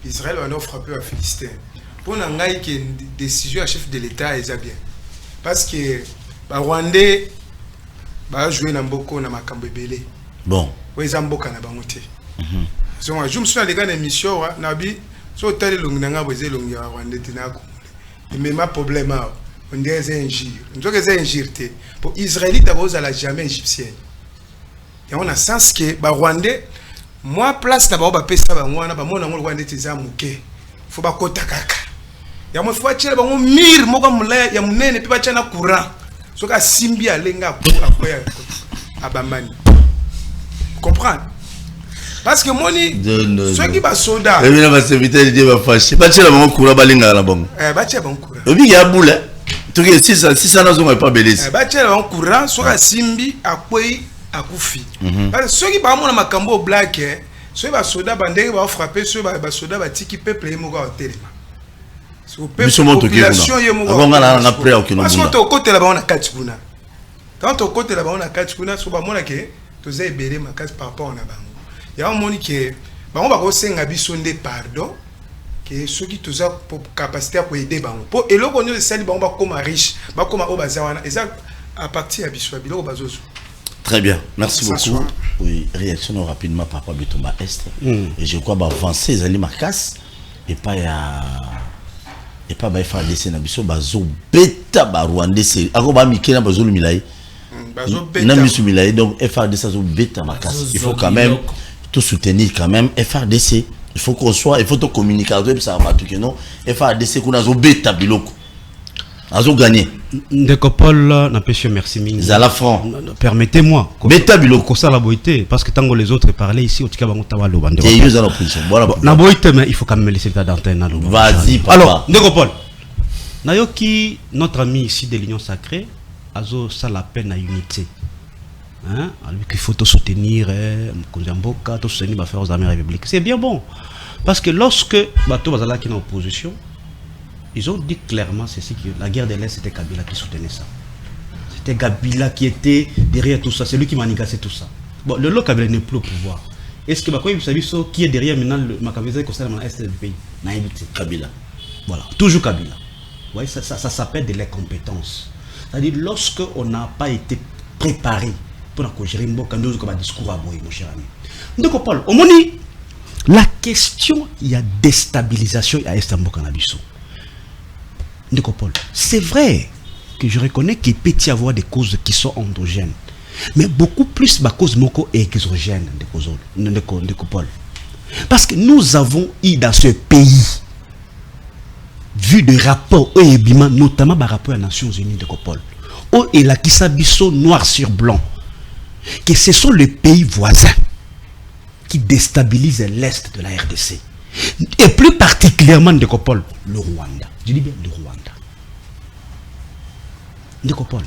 Israël bano frappé à philistin pour nangai qui décision à chef de l'état est bien parce que ba Rwandais ba jouer na mboko na makambo ebele
bon
weza mboka na bango te so moi je me suis allé dans émission na bi so tali longi na ngabo zelongi ya Rwandais tinako mais ma problème on dirait c'est injure on dirait c'est injure te pour Israélite d'abord à la jamais égyptienne et on a sens que ba Rwandais moi place na ba ba pesa ba ngwana ba mona ngolo Rwandais tiza muke faut ba kota kaka ya mo faut tshela ba ngo mir moko mulaya ya munene pe ba tshana courant soka simbi alenga ko akoya abamani comprendre parce que moni ceux qui ba soda
et bien va serviteur de va fâcher ba tshela ba courant balinga na bango
ba tshela ba courant
obi ya boule tout que si ça na zonga pas belesi
ba tshela ba courant soka simbi akoyi akufi parce que ceux qui ba mona makambo black ceux ba soda bandeke ba frapper ceux ba soda ba tiki peuple moko au téléma population
yemoka na après aucune
parce que to côté là-bas on a katikuna quand au côté là-bas on a katikuna so ba mona ke to za ebele makasi par rapport na bango ya moni ke ba on ba ko senga biso nde pardon ke ceux qui to za capacité pour aider bango po eloko nyo sali ba on ba koma riche ba koma o bazawana et ça à partir ya biso biloko bazozo.
Très bien, merci beaucoup. Oui, réaction rapidement par rapport à Bitomba Est. Et je crois avancer les alliés marcas et pas ya et pas ba FARDC na biso bazo beta ba Rwandais c'est ako ba mikena bazo lumilai bazo beta na biso milai donc FARDC bazo beta marcas il faut quand même tout soutenir quand même FARDC il faut qu'on soit il faut tout communiquer avec ça va tout que non FARDC kuna zo beta biloko azo gagner
Ndeko Paul n'empêche merci mingi
Zala franc
permettez-moi
beta biloko
ça la boité parce que tant que les autres parlaient ici au tika bango tawalo bande
et ils ont la position voilà
na boité mais il faut quand même laisser ta d'antenne là
vas-y papa
alors Ndeko Paul nayoki notre ami ici de l'Union Sacrée azo ça la peine à unité hein alors qu'il faut soutenir Mkonjamboka tout soutenir ba faire aux armées républiques c'est bien bon parce que lorsque bato bazala qui est en opposition ils ont dit clairement ceci que la guerre de l'Est c'était Kabila qui soutenait ça. C'était Kabila qui était derrière tout ça, c'est lui qui manigassait tout ça. Bon, le lot Kabila n'est plus au pouvoir. Est-ce que vous savez qui est derrière maintenant le Makabeza qui concerne l'Est du pays?
Kabila.
Voilà, toujours Kabila. Vous voyez, ça s'appelle de l'incompétence. C'est-à-dire lorsque on n'a pas été préparé pour gérer un discours à Boy, mon cher ami. Donc Paul, au moni, la question, il y a déstabilisation à Istanbul Canabiso. C'est vrai que je reconnais qu'il peut y avoir des causes qui sont endogènes, mais beaucoup plus ma cause moko exogène de Paul. Parce que nous avons eu dans ce pays, vu des rapports notamment par rapport aux Nations Unies de Paul, et la Kisabiso noir sur blanc, que ce sont les pays voisins qui déstabilisent l'Est de la RDC. Et plus particulièrement de Paul, le Rwanda. Je dis bien le Rwanda. De Paul.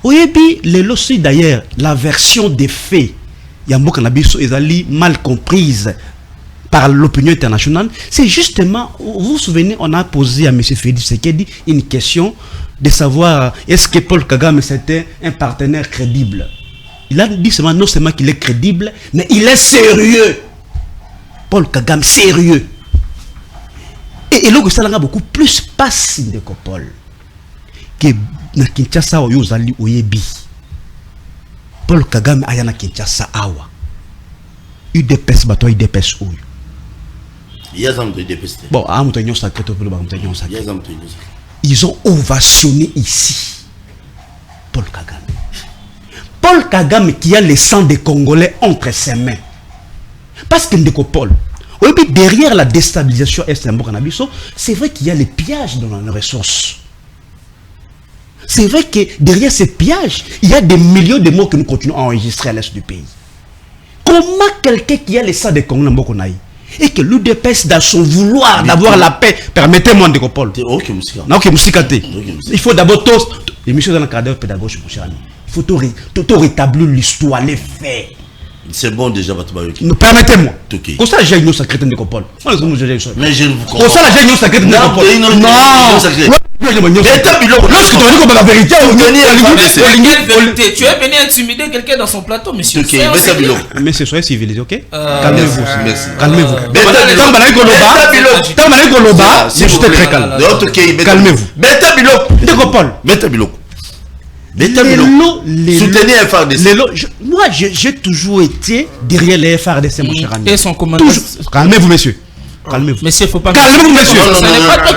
Oyebi, le losi d'ailleurs, la version des faits, Yambo Kanabiso est mal comprise par l'opinion internationale. C'est justement, vous vous souvenez, on a posé à M. Félix Tshisekedi une question de savoir est-ce que Paul Kagame c'était un partenaire crédible. Il a dit seulement, non seulement qu'il est crédible, mais il est sérieux. Paul Kagame sérieux. Et là, ça a beaucoup plus passé de Paul que na Kinshasa ou Yozali Oyebi. Paul Kagame aya na Kinshasa awa. UDPS bato UDPS ou. Bon, ils ont ovationné ici Paul Kagame. Paul Kagame qui a le sang des Congolais entre ses mains. Parce que Ndeko Paul, derrière la déstabilisation est-Canabiso, c'est vrai qu'il y a les pillages dans nos ressources. C'est vrai que derrière ces pillages, il y a des millions de morts que nous continuons à enregistrer à l'est du pays. Comment quelqu'un qui a le sang des Congolais et que l'UDPS dans son vouloir d'avoir la paix, permettez-moi Ndeko Paul. Il faut d'abord les missions dans le cadre pédagogique, mon cher ami. Il faut tout rétablir l'histoire, les faits.
C'est bon déjà,
permettez-moi.
Ok.
Comme ça, j'ai une secrète de Copol.
Mais je vous comprends.
Comme ça, j'ai une secrète de Copol. Non. Lorsque tu dis comme la vérité,
tu es venu intimider quelqu'un dans son plateau, monsieur.
Monsieur, soyez civilisé, ok? Calmez-vous.
Merci.
Calmez-vous. Tant que Loba, c'est juste très calme. Calmez-vous.
Soutenez FARDC.
Moi, j'ai toujours été derrière les FARDC, mon cher ami.
Et son commandant.
Calmez-vous, monsieur. Calmez-vous.
Monsieur, faut pas.
Calmez-vous, monsieur.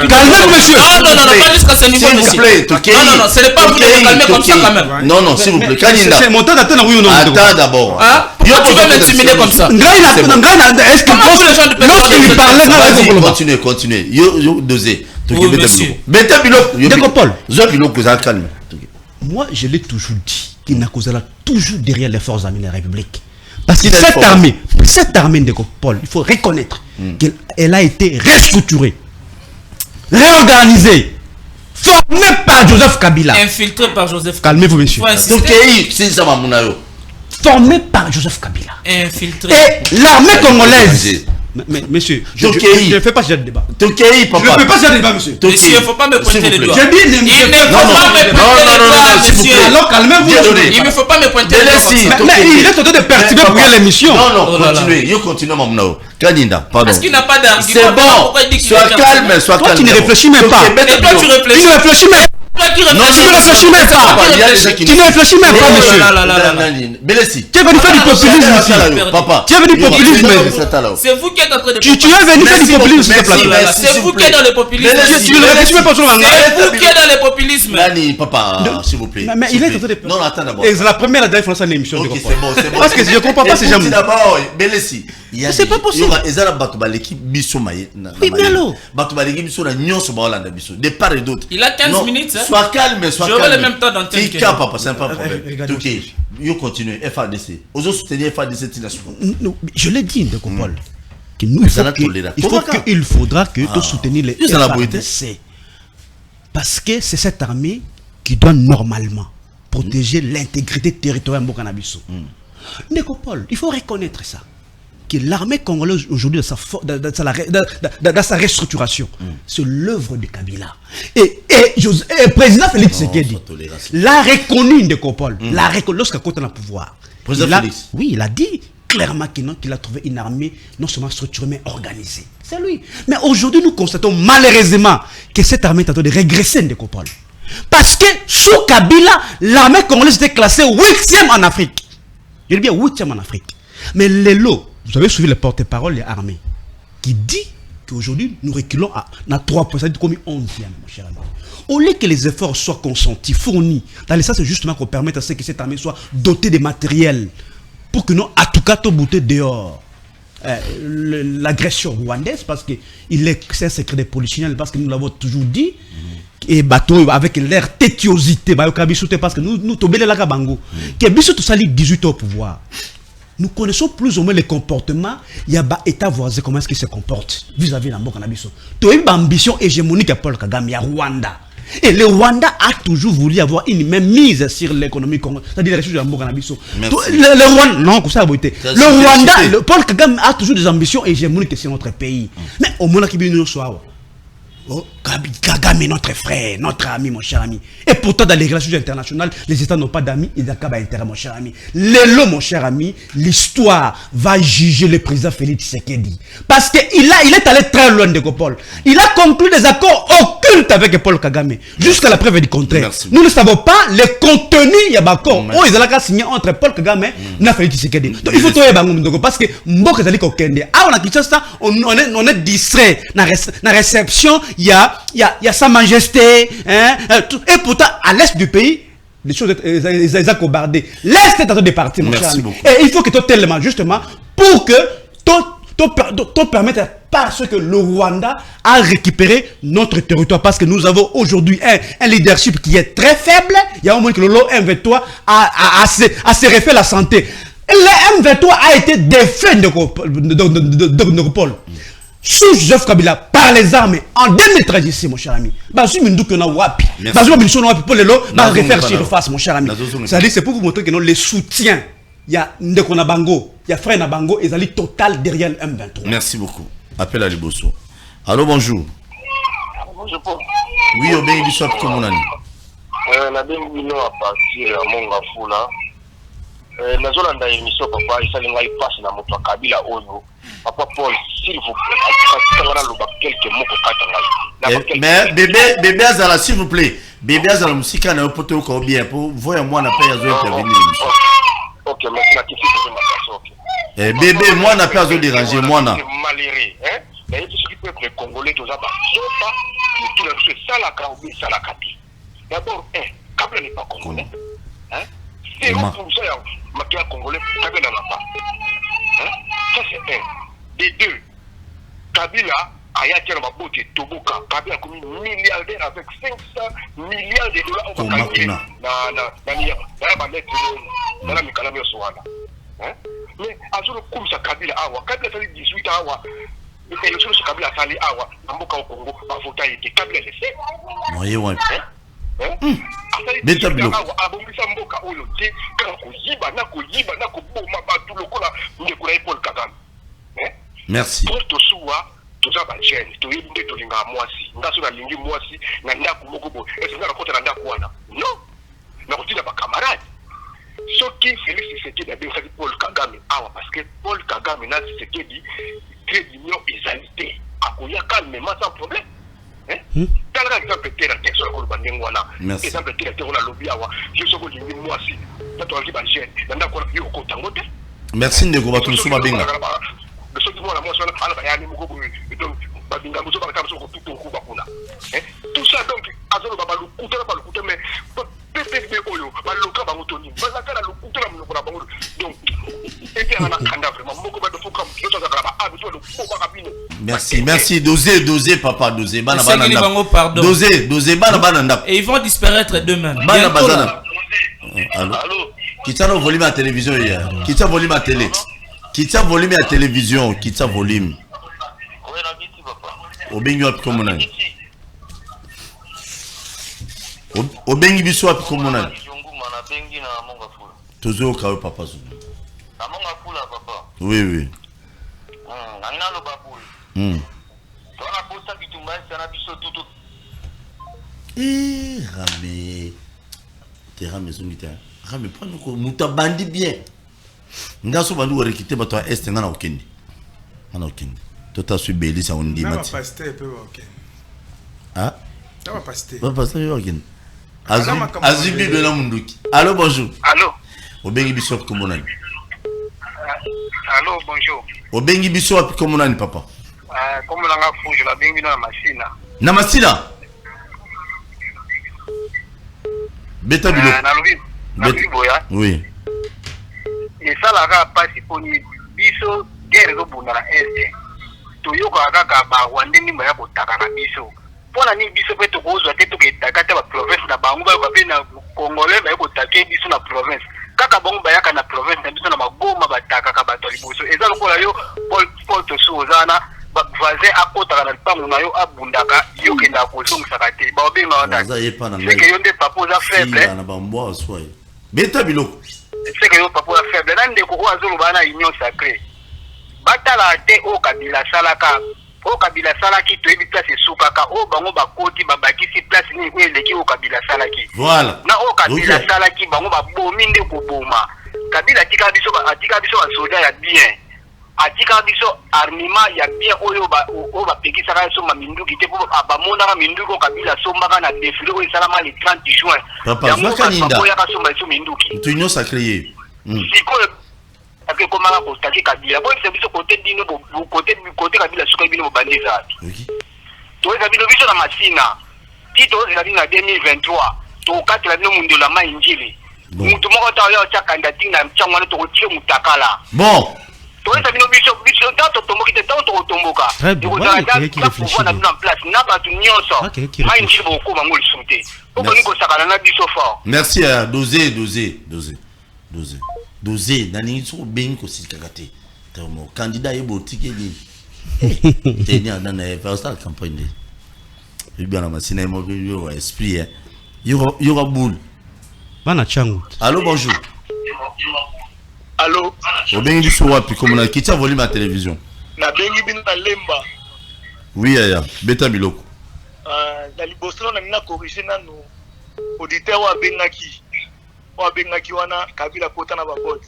Calmez-vous, monsieur.
Non, pas jusqu'à ce niveau, monsieur. Non, ce n'est pas vous de me calmer comme ça, quand même.
Non, s'il vous plaît.
C'est mon temps d'attendre, oui ou non?
Attends d'abord.
Pourquoi tu veux m'intimider comme ça?
Est-ce que lorsqu'il lui parlait,
continuez. Yo, dosez.
Moi, je l'ai toujours dit qu'il n'a causé toujours derrière les forces armées de la République. Parce que cette armée de Copol, il faut reconnaître qu'elle a été restructurée, réorganisée, formée par Joseph Kabila.
Infiltrée par Joseph
Kabila. Calmez-vous, monsieur. Formée par Joseph Kabila.
Infiltrée.
Et l'armée congolaise. Mais monsieur, je ne fais pas ce débat.
Tokéi, papa.
Je ne fais pas ce débat, monsieur.
Monsieur, il ne faut pas me pointer les doigts.
Je dis,
il ne faut pas me pointer les doigts, monsieur.
Alors calmez-vous.
Il ne faut pas me pointer les doigts.
Mais il est en train de perturber pour l'émission.
Non, continuez, maman. Kaninda, pardon.
Parce qu'il n'a pas d'argument.
C'est bon. Sois calme, sois calme.
Toi qui ne réfléchis même pas.
Et toi, tu réfléchis.
Tu ne réfléchis même pas. Tu ne réfléchis même pas. Tu ne réfléchis même pas, monsieur.
Belessi.
Tu es venu faire du populisme ici.
Papa.
Tu es venu populisme.
C'est vous qui êtes en train de.
Tu es venu faire du populisme sur ce plateau.
C'est vous qui êtes dans le populisme.
Tu ne réfléchis même pas sur l'anglais.
C'est vous qui êtes dans le populisme.
Nani, papa, s'il vous plaît.
Mais il est en train de.
Non, attends d'abord.
C'est la première et la dernière fois dans l'émission.
Ok, c'est bon.
Parce que je ne comprends pas ces gens.
D'abord, Belessi.
C'est pas possible.
L'équipe Bissomaye.
Oui, mais alors.
L'équipe Bissoma, de part et d'autre.
Il a 15 minutes.
Sois calme, sois calme.
J'aurai le même temps d'antenne.
Tika, papa, c'est pas un problème. Ok, yo continue. FARDC. Aux autres soutenir FARDC,
je l'ai dit, de Copol. Il faudra que tu soutenir les FARDC. Parce que c'est cette armée qui doit normalement protéger l'intégrité territoriale de Mbokanabiso. Nekopol, il faut reconnaître ça. Que l'armée congolaise aujourd'hui dans sa restructuration, c'est l'œuvre de Kabila. Et le président Félix Tshisekedi l'a reconnu de Copol, lorsqu'il a le pouvoir. Oui, il a dit clairement qu'il a trouvé une armée non seulement structurée mais organisée. C'est lui. Mais aujourd'hui, nous constatons malheureusement que cette armée est en train de régresser de Copol. Parce que sous Kabila, l'armée congolaise était classée 8e en Afrique. Je dis bien 8e en Afrique. Mais les lots, vous avez suivi le porte-parole des armées qui dit qu'aujourd'hui nous reculons à 3%, comme 11e, mon cher ami. Au lieu que les efforts soient consentis, fournis, dans le sens c'est justement qu'on permette à ce que cette armée soit dotée de matériel pour que nous, en tout cas, tout bouter dehors l'agression rwandaise, parce que c'est un secret des polichinelles, parce que nous l'avons toujours dit, et bateau avec leur tétiosité, parce que nous tombons là bango, qui est bien tout ça 18 ans au pouvoir. Nous connaissons plus ou moins les comportements. Il y a des États voisins, comment est-ce qu'ils se comportent vis-à-vis de la Mbokanabiso. Tu as une ambition hégémonique à Paul Kagame, il y a Rwanda. Et le Rwanda a toujours voulu avoir une même mise sur l'économie congolaise, c'est-à-dire les ressources de la Mbokanabiso. Le Rwanda, non, comme ça, le Rwanda, Paul Kagame a toujours des ambitions hégémoniques sur notre pays. Mais au moment où nous sommes, Kagame est notre frère, notre ami, mon cher ami. Et pourtant, dans les relations internationales, les États n'ont pas d'amis, ils n'ont pas d'intérêt, mon cher ami. Mon cher ami, l'histoire va juger le président Félix Tshisekedi. Parce qu'il est allé très loin de Copol. Il a conclu des accords occultes avec Paul Kagame, jusqu'à la preuve du contraire. Nous ne savons pas le contenu de l'accord. Oh, ils ont signé entre Paul Kagame et Félix Tshisekedi. Donc il faut trouver parce que Mbok est allé Kokende. Ah, on a quitté ça, on est distrait. Dans la réception, il y a sa majesté, hein, et pourtant à l'est du pays les choses sont cobardées. L'est est en train de partir, mon cher ami. Et il faut que tu tellement justement pour que tu permettes, parce que le Rwanda a récupéré notre territoire, parce que nous avons aujourd'hui un leadership qui est très faible. Il y a au moins que le M23 a se refait la santé. Le M23 a été défait de Copol. Sous Joseph Kabila, par les armes, en 2013 ici, mon cher ami. C'est pour vous montrer que le soutien, il y a Ndekonabango, il y a frère Nabango et Zali total derrière M23.
Merci beaucoup. Appel à Liboso. Allô, bonjour.
Bonjour.
Oui, au bien du soir comme on a dit.
Na bengi à partir à Monga Fula. Nazolanda émission papa isalinga ipasse na moto Kabila oyo. Papa Paul, s'il vous plaît, akaka loba quelques mots katanga.
Mais bébé Azala s'il vous plaît. Bébé Azala musika na poto ko bien pour voyez moi na paix azo intervenir.
OK, merci na kifi pour ma personne. OK.
Bébé moi na pas azo déranger moi na.
Maléré, hein? Mais tout ce qui peut être congolais tout ça ba. Tout le fait ça la Kaobi ça la Kapi. D'abord, Kabila n'est pas congolais. Hein? C'est un pour ça, Makia congolais, Kabila n'a pas. Hein? Ça c'est un. Des deux, Kabila a été dans ma beauté Toboka. Kabila a commis milliardaire avec 500 milliards de dollars au Makana. Mais à ce moment ça Kabila Awa, Kabila a 18 Awa. Mais l'élection sur Kabila a sali Awa, Namboka au Congo, a voté et Kabila le fait.
Oui, oui.
Betablo abongisa mboka oyo te kana koyiba na koboma batu lokola ndekula Paul Kagame.
Merci.
Pour soa toza ba jeune to yinde to linga mwasi ngaso na lingi mwasi na ndako moko bo est-ce que na kota na ndako wana non na kotina ba camarade soki Félix Tshisekedi abengisa Paul Kagame awa parce que Paul Kagame na Tshisekedi très d'union égalité akoya calmement sans problème. Dans l'exemple de la texte sur le Bandengwana, l'exemple de la Lobiawa, je suis au niveau moi aussi.
Merci Ndego Batoussou Mabenga.
Tout ça donc, Azolo Babalou, Koutara Balou, mais PPB Oyo, Baloka Bangotoni, Bazaka Loukoutra Moukoura donc,
merci, dosez, papa, dosez. Dosez,
et ils vont disparaître demain.
Allô? Qui t'a le volume à la télévision hier? Qui t'a volume à la télé? Qui t'a volume à la télévision? Qui t'a volume? Au Bengue comme on a. Au Bengue Bissou comme on a. Toujours au cas où papa. Oui. Ramé. T'es ramé son guitare. Ramé, prends-nous mouta bandi bien. Ngaso bandu wa rekite bato a est ngana okendi. Ngana okendi. Tota su beli sa ondi mati.
Pas pasteur peu okendi.
Ah?
Pas pasteur.
Pas pasteur okendi. Azubi bela munduki. Allô, bonjour.
Allô.
Obengi bisop komonani.
Allô, bonjour.
Obengi bisop komonani papa.
Comme on a fou, je la bengi na machine.
Na machine. Beta bilo.
Na boya.
Oui.
Et ça la passe pour ni biso guerre go bunda na est. To yoka kaka ba wande ni maya botaka na biso. Pona ni biso pe to kozwa te to ke takata ba province na bangu ba pe na congolais ba botake biso na province. Kaka bongo bayaka na province na biso na magoma bataka ka bato liboso. Eza lokola yo Paul to suzana ba voisin akota na pangu na yo abundaka yo kenda kozongisa te. Ba obenga onda. C'est que yo nde papa za faible.
Na bambo asoi. Beta bilo.
C'est que yo papa za faible. Nande ko azolo bana union sacrée. Batala te o Kabila salaka. O Kabila salaki to ebi place sukaka o bango bakoti babakisi place ni ko eleki o Kabila salaki.
Voilà.
Na o Kabila salaki bango babomi nde ko boma. Kabila atika biso ba soldat ya bien. Atika biso armement ya bien oyo ba pekisa ka so maminduki te po abamona ka minduko Kabila sombaka na défilé o salama le 30 juin.
Papa, Zakaninda.
Ya ka somba so minduki.
Tu union sacrée.
Siko que comment on a constaté Kabila. Bon, c'est biso côté dino côté Kabila suka bino bandiza.
Oui.
To Kabila biso na masina. Tito za na 2023. To katela no mundo la ma injili. Mutu moko ta yo cha candidature na mchangwana to kotie mutakala.
Bon.
To bino biso tanto tomoki te tanto tomboka.
Ko
na en place na ba tu nyonso. Ma injili boko mangol sunte. Poko niko sakana na biso fort.
Merci à doser nani so ben ko sikakate tomo candidat yebo tikeli tenia na faire ça campagne de bien la machine mo yo esprit yo boule
bana changu.
Allô, bonjour.
Allô?
Obengi biso wapi komona kitia volume à télévision.
Na bengi bino na lemba.
Oui aya, beta biloko.
Na liboso na mina corriger nanu. Auditeur wa bengaki. Wa bengaki wana Kabila kota na babote.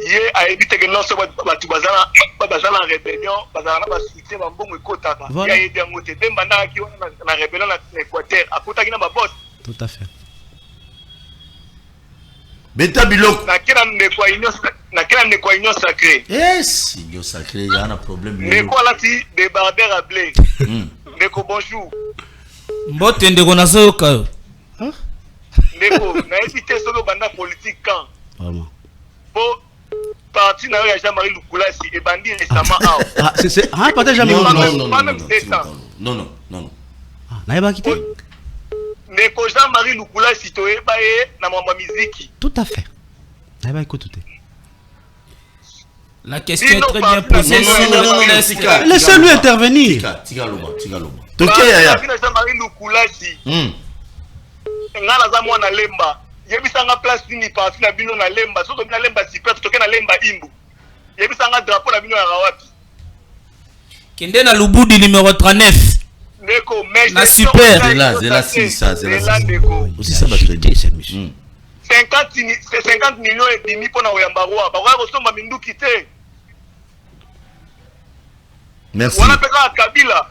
Ye a évité que non so batu bazana en rébellion, bazana ba soutien ba mbongo ekotaka. Ya aidé ngote demba na ki wana na rébellion na Équateur, akotaki na babote.
Tout à fait.
Beta biloko.
Na kena ndeko union sacré.
Yes, union sacré, il y a un problème.
Ndeko alati débardeur à blé. Ndeko bonjour.
Mbote ndeko nazo yoka yo.
Ndeko na évité solo banda politique quand.
Vraiment.
Po parti na Jean-Marie Lukulasi et bandi récemment out.
Ah, c'est pas déjà
Non,
Ah, naïba quitté.
Ndeko Jean-Marie Lukulasi to ebaye na mama miziki.
Tout à fait. Naïba écoute tout.
La question est très bien posée.
Laissez-lui intervenir.
Tika loba. Toke yaya.
Jean-Marie Lukulasi. Ngala za mwana lemba. Yebisanga place ni parti na bino na lemba. Soto bina lemba super toke na lemba imbu. Yebisanga drapeau na bino ya rawati.
Kende na Lubudi numéro 39.
Ndeko mais
na super.
C'est là si ça.
Ndeko.
Aussi ça va te dire c'est mieux.
50 millions et demi pour na oyamba roi. Ba roi somba minduki te.
Merci.
Wana peka Kabila.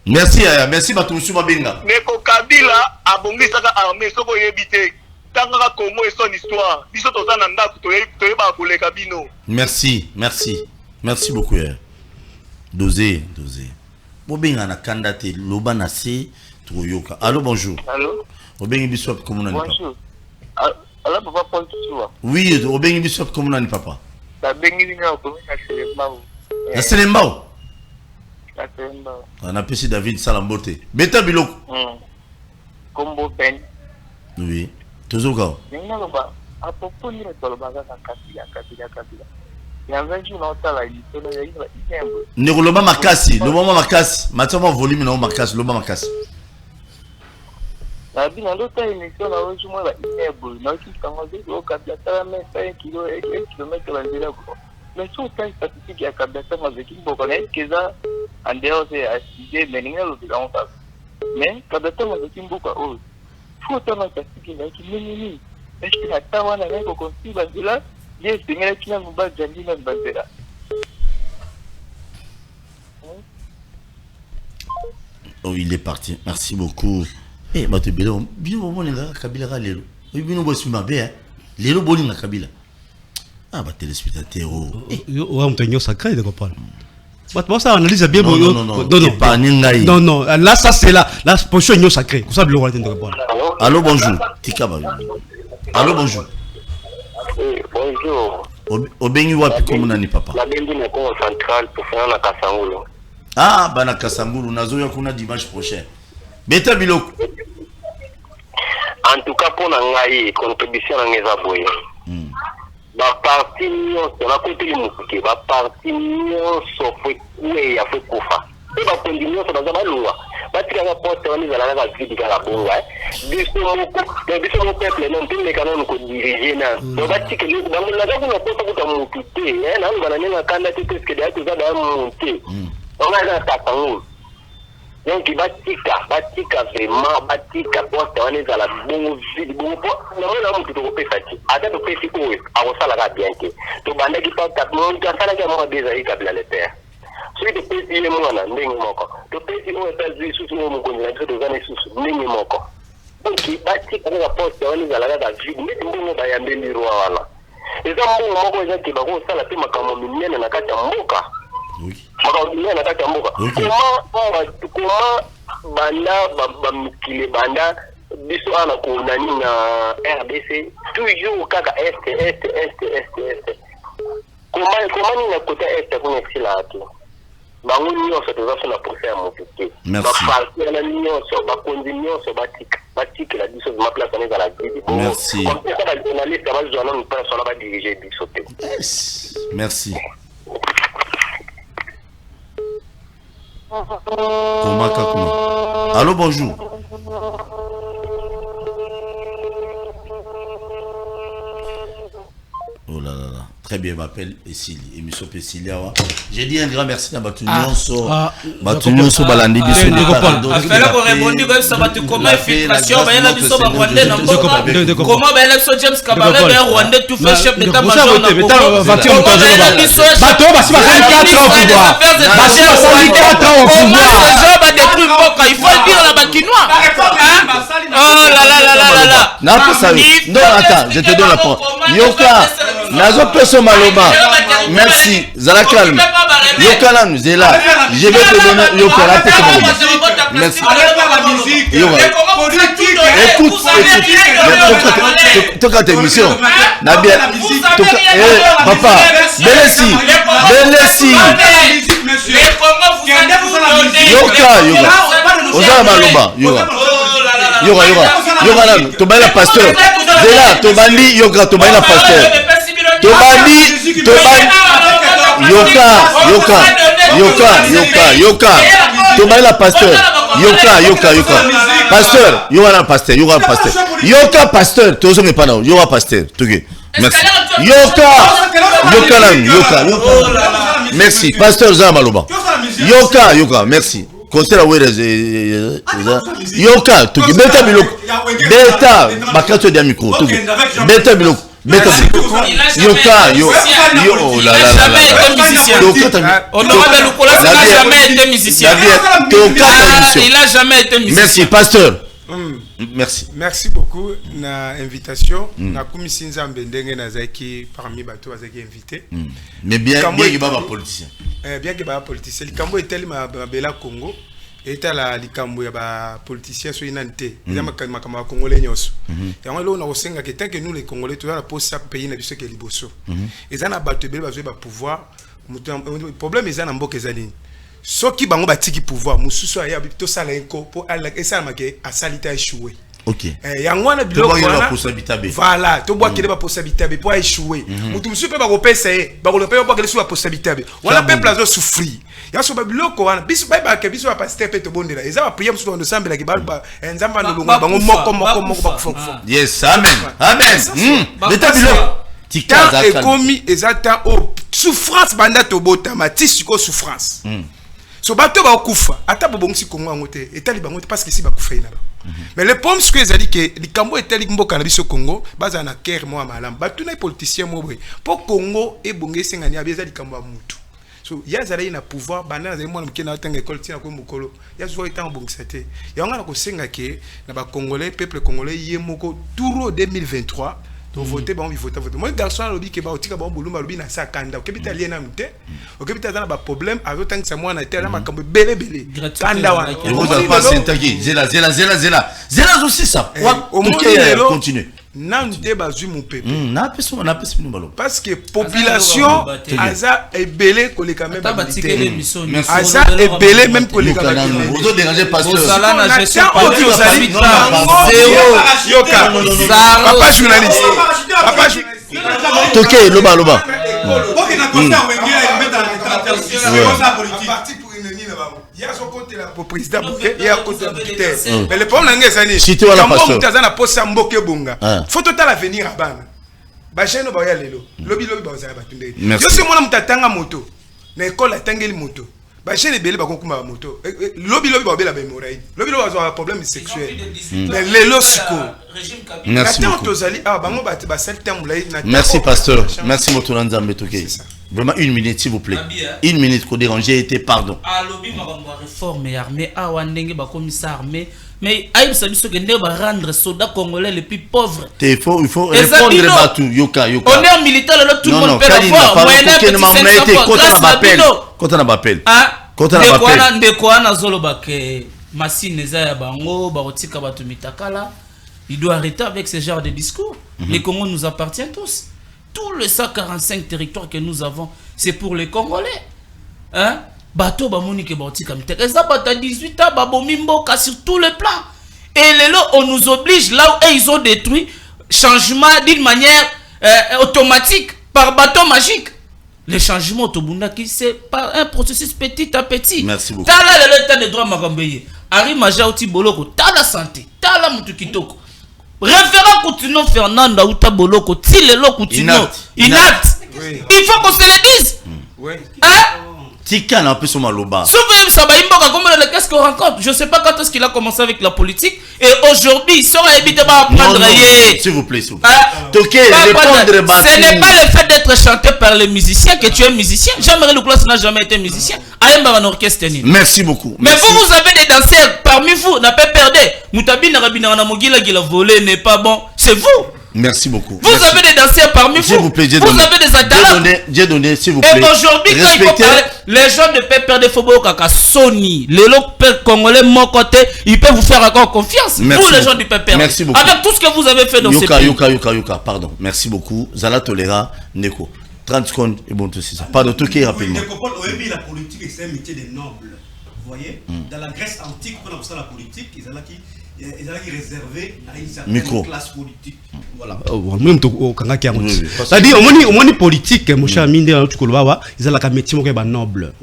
Merci Aya, merci Batumusu Mabenga.
Neko Kabila abongisaka armée soko yebite. Tanga Congo et son histoire. Biso tozana ndako toyeba koleka bino.
Merci beaucoup Aya. Dosé. Bobenga na kandate loba na se troyoka. Allô bonjour.
Allô.
Obengi biso comme on a
Bonjour. Allô papa Paul Tsua.
Oui, obengi biso comme on a papa.
La bengi bino ko na Selembao.
Na Selembao.
Na Selembao.
On a appelé David Salambote. Beta biloko.
Combo pen.
Oui. Tozoka.
Nina loba a propos ni to loba ka Kabila. Ya venju na otala litolo ya iba itembo.
Ndeko loba makasi, matama volume na makasi, loba makasi.
La bina lota émission na oju mo ba itembo, na ki kango de o Kabila tala me 5 km la ndela ko. Mais sur le statistique ya Kabila tala avec une bonne keza en dehors c'est assister mais ninga lo bila on passe. Mais Kabila tala avec une bonne o. Faut tala statistique na ki nini. Est-ce que na tawa na ko konsi bandila yes, tinggal kita membuat janjian bandera.
Oh, il est parti. Merci beaucoup. Eh, bah tu bino boninga Kabila lelo. Oui, bino bosi mabe hein. Lelo boninga Kabila. Ah bah téléspectateur.
Ouais, on te sacré de comprendre. Moi ça analyse bien
non.
Là ça c'est la position est sacrée. Ça le roi de comprendre.
Allô bonjour. Tika ba. Allô bonjour.
Bonjour.
Obengi wapi comme nani papa?
La bengi na Congo central pour faire na Kasangulu.
Ah, bana Kasangulu nazo ya kuna dimanche prochain. Beta biloko.
En tout cas pour ngai contribution na ngeza boye. Ba parti nyonso na côté limuke, ba parti nyonso fwe kuwe ya fwe kufa. Ba kondi nyonso baza balunga. Batika ka poste wani zala na vidi kala bonga. Biso mo peuple non tinde kana ko diriger na. Do batika le ba mo laga kuna poste ko tamutite, na ngana nenga kanda tete ske da to za da monte. On a na tatangu. Donc batika vraiment batika poste wani zala bongo vidi bongo. Na mo to ko pesa ti. Ada to pesa ko a ko sala ga bien ke. To banda ki pa ta mo ta sala ga mo déjà i Kabila le père. Celui de pays il est mwana ndenge moko. To pays o États-Unis sous mo mukonzi na to zana sous ndenge moko. Donc batika na poste wani zala ga vidi mais mbongo ba yambe ndiro wana. Eza mbongo moko eza ke ba ko sala pe makambo minene na kati ya mboka.
Oui.
Makambo minene na kati ya mboka. Comment banda bamikile banda biso ana ko nani na RDC toujours kaka est. Comment ni na côté est ko nexila atu. Bango nyonso tozafuna procès ya motuke. Baparti na nyonso bakonzi nyonso batika la biso ma place na la vie.
Merci.
Comme ça les journalistes ba journal nous pas sur la diriger biso te.
Merci. Comment kakuna? Allô bonjour. Très bien, je m'appelle Essili. Émission Pessilia. J'ai dit un grand merci à Batunion sur Balandi.
Après, là, on répondit que ça va te comment infiltration, il y a des Rwandais dans le comment il y a James Kabarebe, Rwandais, tout fait chef d'état-major. Il faut le dire à la Bakinois. Oh là là là là là.
Non, attends, je te donne la parole. Yoka, Nazo Peso Maloba. Merci, Zala calme. Yoka là, nous est là. Je vais te donner Yoka là, Peso Maloba. Merci. Écoute, toka ta émission. Nabia, papa, Belesi. Yoka. Oza Maloba, Yoka là, Toba la pasteur. Zela, Tobandi, Yoka, Toba la pasteur. Tobandi, Yoka. Toba la pasteur. Yoka. Pasteur, Yoka pasteur. Yoka pasteur, tous ne pas là. Yoka pasteur. Merci. Yoka. Merci. Pasteur Zamaloba. Yoka, merci. Conseil la Yoka, tu beta biloko. Beta, bakato dia micro. Beta biloko. Yoka, oh là là.
Il a jamais été musicien.
Merci, pasteur.
Merci beaucoup na invitation. Na commission Nzambe ndenge nazaki parmi bato azaki invité.
Mais bien que baba politicien.
Bien que baba politicien. Likambo eteli mabela Congo. Eta la likambo ya ba politicien so inante. Ezama makama congolais nyoso. Yango lo na osenga que tant que nous les congolais tu la poste ça pays na biso ke liboso. Ezana bato bele bazwe ba pouvoir. Problème ezana mboka ezali. Soki bango batiki pouvoir mususu aya to sala enko po ala esa make asalita échouer.
OK.
Yango na biloko wana.
Voilà,
to bois kele ba possibilité po échouer. Mutu mususu pe ba kopesa ba ko pe ba kele sur la possibilité. Wala pe plazo souffrir. Ya so ba biloko wana biso ba ke biso ba pasteur pe to bondela. Eza ba prier mususu ndo sambela ki ba nzamba ndo bango moko ba kufo.
Yes, amen. Beta biloko.
Tika ekomi ezata o souffrance banda to bota matisi ko souffrance. So bato ba kufa ata bobongisi Kongo ngote etali bango parce que si ba kufa ina ba. Mais le problème c'est que ça dit que likambo etali mboka na biso Congo baza na guerre mo malam bato na politicien mo boy pour Congo e bongesi ngani abeza likambo ya mutu. So ya zala na pouvoir banda na mo mukena tanga école tina ko mukolo ya zo etant bongisa te ya ngana ko senga ke na ba congolais peuple congolais yemoko touro 2023 to voter ba on voter moi garçon lobi ke ba otika ba bolumba lobi na sa kanda ke bita liena mute o ke bita na ba problème avec tant que ça moi na terre na makambo belé kanda wana
on va pas s'intaguer zela aussi ça continue
nante bazui mon peuple
na peso balo
parce que population aza ebelé ko le quand même aza ebelé même ko le quand même
vous déranger pasteur
ça na gestion
yoka papa journaliste
toke loba
président mais le problème c'est que quand na posa mboke bonga faut total avenir à bana ba jeune ba ya lelo lobi ba za ba tunde yo se mona mutatanga moto na école atangeli moto ba jeune belé ba kokuma moto lobi ba bela ba morai lobi ba problème sexuel mais lelo siko
merci beaucoup merci pasteur merci Motolanza Mbetoke vraiment une minute s'il vous plaît une minute qu'on déranger était pardon
alobi makambo réforme armée awa ndenge ba commissaire armée mais aïe ça biso que ndeba rendre soldats congolais les plus pauvres
il faut répondre batu yoka
on est en militaire là tout le monde peut avoir
quand on appelle
ndeko ana zoloba ke machine za ya bango ba otika batu mitakala. Il doit arrêter avec ce genre de discours. Les Congos nous appartiennent tous. Tout le 145 territoires que nous avons, c'est pour les Congolais. Hein? Bateau Bamonike Baotika Mitek. Et ça, bata 18 ans, Babomimboka sur tous les plans. Et les lots, on nous oblige, là où ils ont détruit, changement d'une manière automatique, par bateau magique. Le changement autobundaki, c'est par un processus petit à petit.
Merci beaucoup.
Tala l'état de droit Magambeye. Ari Maja Oti Boloko, tala santé, tala Mutukitoko. Référent continuant Fernanda Outa Boloko, Tilelo continuant. Inat.
Oui.
Il faut qu'on se le dise.
Oui.
Hein?
Tika na peso maloba.
Sauf ça va imboka comme qu'est-ce qu'on rencontre. Je sais pas quand est-ce qu'il a commencé avec la politique et aujourd'hui il sera évité à prendre
s'il vous plaît, s'il vous plaît.
Ce n'est pas le fait d'être chanté par les musiciens que tu es musicien. Jean-Marie Leclerc n'a jamais été musicien. Un orchestre.
Merci beaucoup.
Mais vous avez des danseurs parmi vous, n'a pas perdu. Moutabi Narabina Namogila qui l'a volé n'est pas bon. C'est vous.
Merci beaucoup.
Vous avez des danseurs parmi vous.
Vous plaît,
vous avez des talents.
Dieu donné, s'il vous plaît.
Et aujourd'hui, quand il faut parler, les gens ne peuvent perdre Fobo Kaka Sony. Les locaux congolais, mon côté, ils peuvent vous faire encore confiance.
Merci
vous, les
beaucoup.
gens du PPR.
Merci beaucoup.
Avec tout ce que vous avez fait dans ces pays.
Yuka, pardon. Merci beaucoup. Zala Tolera, Neko. 30 secondes et bon, tout ça. Pardon, tout qui est rapidement.
La politique, c'est un métier des nobles. Vous voyez, dans la Grèce antique, quand on a la politique, ils allaient réserver à une certaine classe politique. Voilà. C'est-à-dire, au moins politique, mon cher ami, ils allaient un métier noble.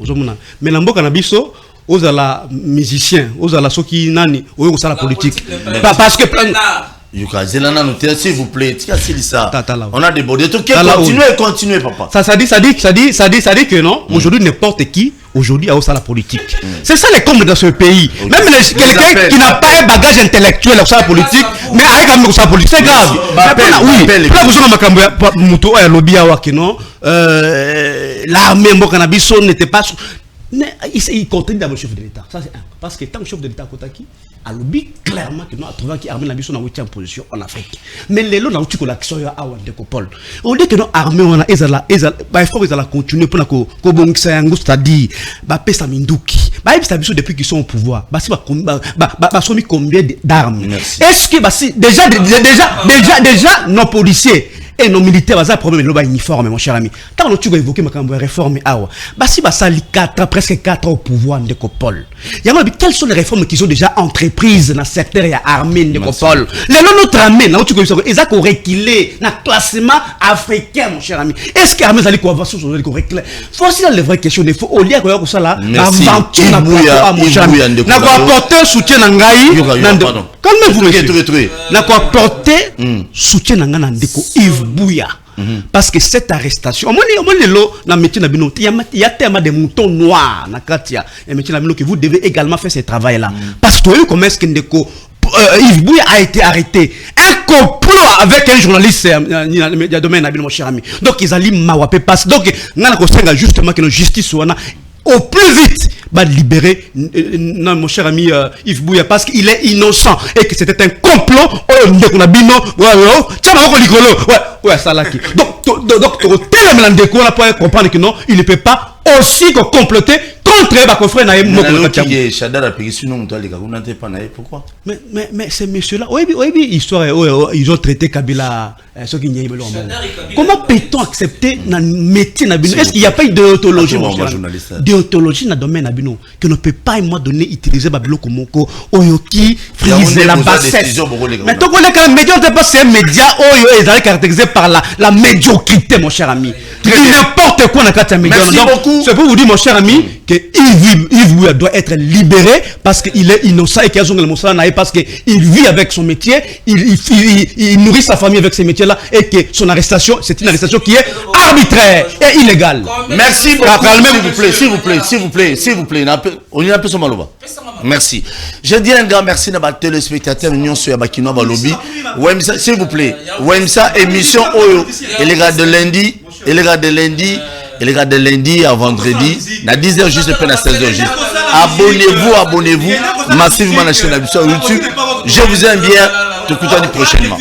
Mais dans le Canabiso, aux ala musiciens, aux ala ceux qui nani, aux la politique. Parce que
Yuka, Zelana, s'il vous plaît, on a des bordels. Continuez, papa.
Ça dit que non, aujourd'hui, n'importe qui, aujourd'hui, a aussi la politique. C'est ça les combles dans ce pays. Même quelqu'un qui n'a pas un bagage intellectuel au la politique, mais avec un la politique, c'est grave. Oui, là, vous avez un moto, un lobby à Wakino, l'armée Mokanabiso n'était pas. Il contredit d'abord le chef de l'État. Ça, c'est un. Parce que tant que le chef de l'État a Kotaki, a lobby clairement que nous avons trouvé l'armée Nabiso dans 8e position en Afrique. Mais les lots dans le l'action à Wandekopol. On dit que nos armées, on a il faut qu'ils continuer pour que bon c'est-à-dire, Pesa Minduki. Depuis qu'ils sont au pouvoir, ils ont mis combien d'armes? Est-ce que déjà nos policiers et nos militaires, ça problème de uniforme, mon cher ami. Tant que tu vas évoquer ma réforme, si presque 4 ans au pouvoir de Copol. Quelles sont les réformes qui sont déjà entreprises dans le secteur armé de Copol? Les notre armée, ils ont reculé dans le classement africain, mon cher ami. Est-ce que l'armée allait avancer sur le reculé? Voici les vraies questions. Il faut au lieu de ça là, aventure mon cher ami. N'a pas apporté soutien à Ngaï. Calmez-vous, monsieur. N'a pas apporté soutien à Yves Bouya. Parce que cette arrestation, il y a tellement de moutons noirs que vous devez également faire ce travail-là. Parce que comment est-ce que Yves Bouya a été arrêté? Un complot avec un journaliste de domaine, mon cher ami. Donc ils allaient m'awaper passe. Donc on a justement que la justice soit au plus vite libérer mon cher ami Yves Bouya parce qu'il est innocent et que c'était un complot. Donc tellement de on pour comprendre que non, il ne peut pas aussi comploter contre ma confrère Naïm pourquoi? Mais ces messieurs-là, ils ont traité Kabila. Comment peut-on accepter un métier? Est-ce qu'il n'y a pas une déontologie? Déontologie dans le domaine que ne peut pas à un moment donné utiliser Babilo Komoko, Oyoki, friser la bassesse. Mais tant qu'on est quand même média, c'est un média ils sont caractérisés par la médiocrité, mon cher ami. N'importe quoi dans le média. C'est pour vous dire, mon cher ami, que Yves doit être libéré parce qu'il est innocent et qu'il a le Moussa parce qu'il vit avec son métier, il nourrit sa famille avec ses métiers-là et que son arrestation, c'est une arrestation qui est arbitraire et illégale.
Merci beaucoup. S'il vous plaît. On y a un peu son maloba. Merci. Je dis un grand merci à nos téléspectateurs, s'il vous plaît. Wemsa émission et les gars de lundi à vendredi, à 10h juste et à 16h juste. Abonnez-vous massivement à la chaîne YouTube. Je vous aime bien. Te écoutons prochainement.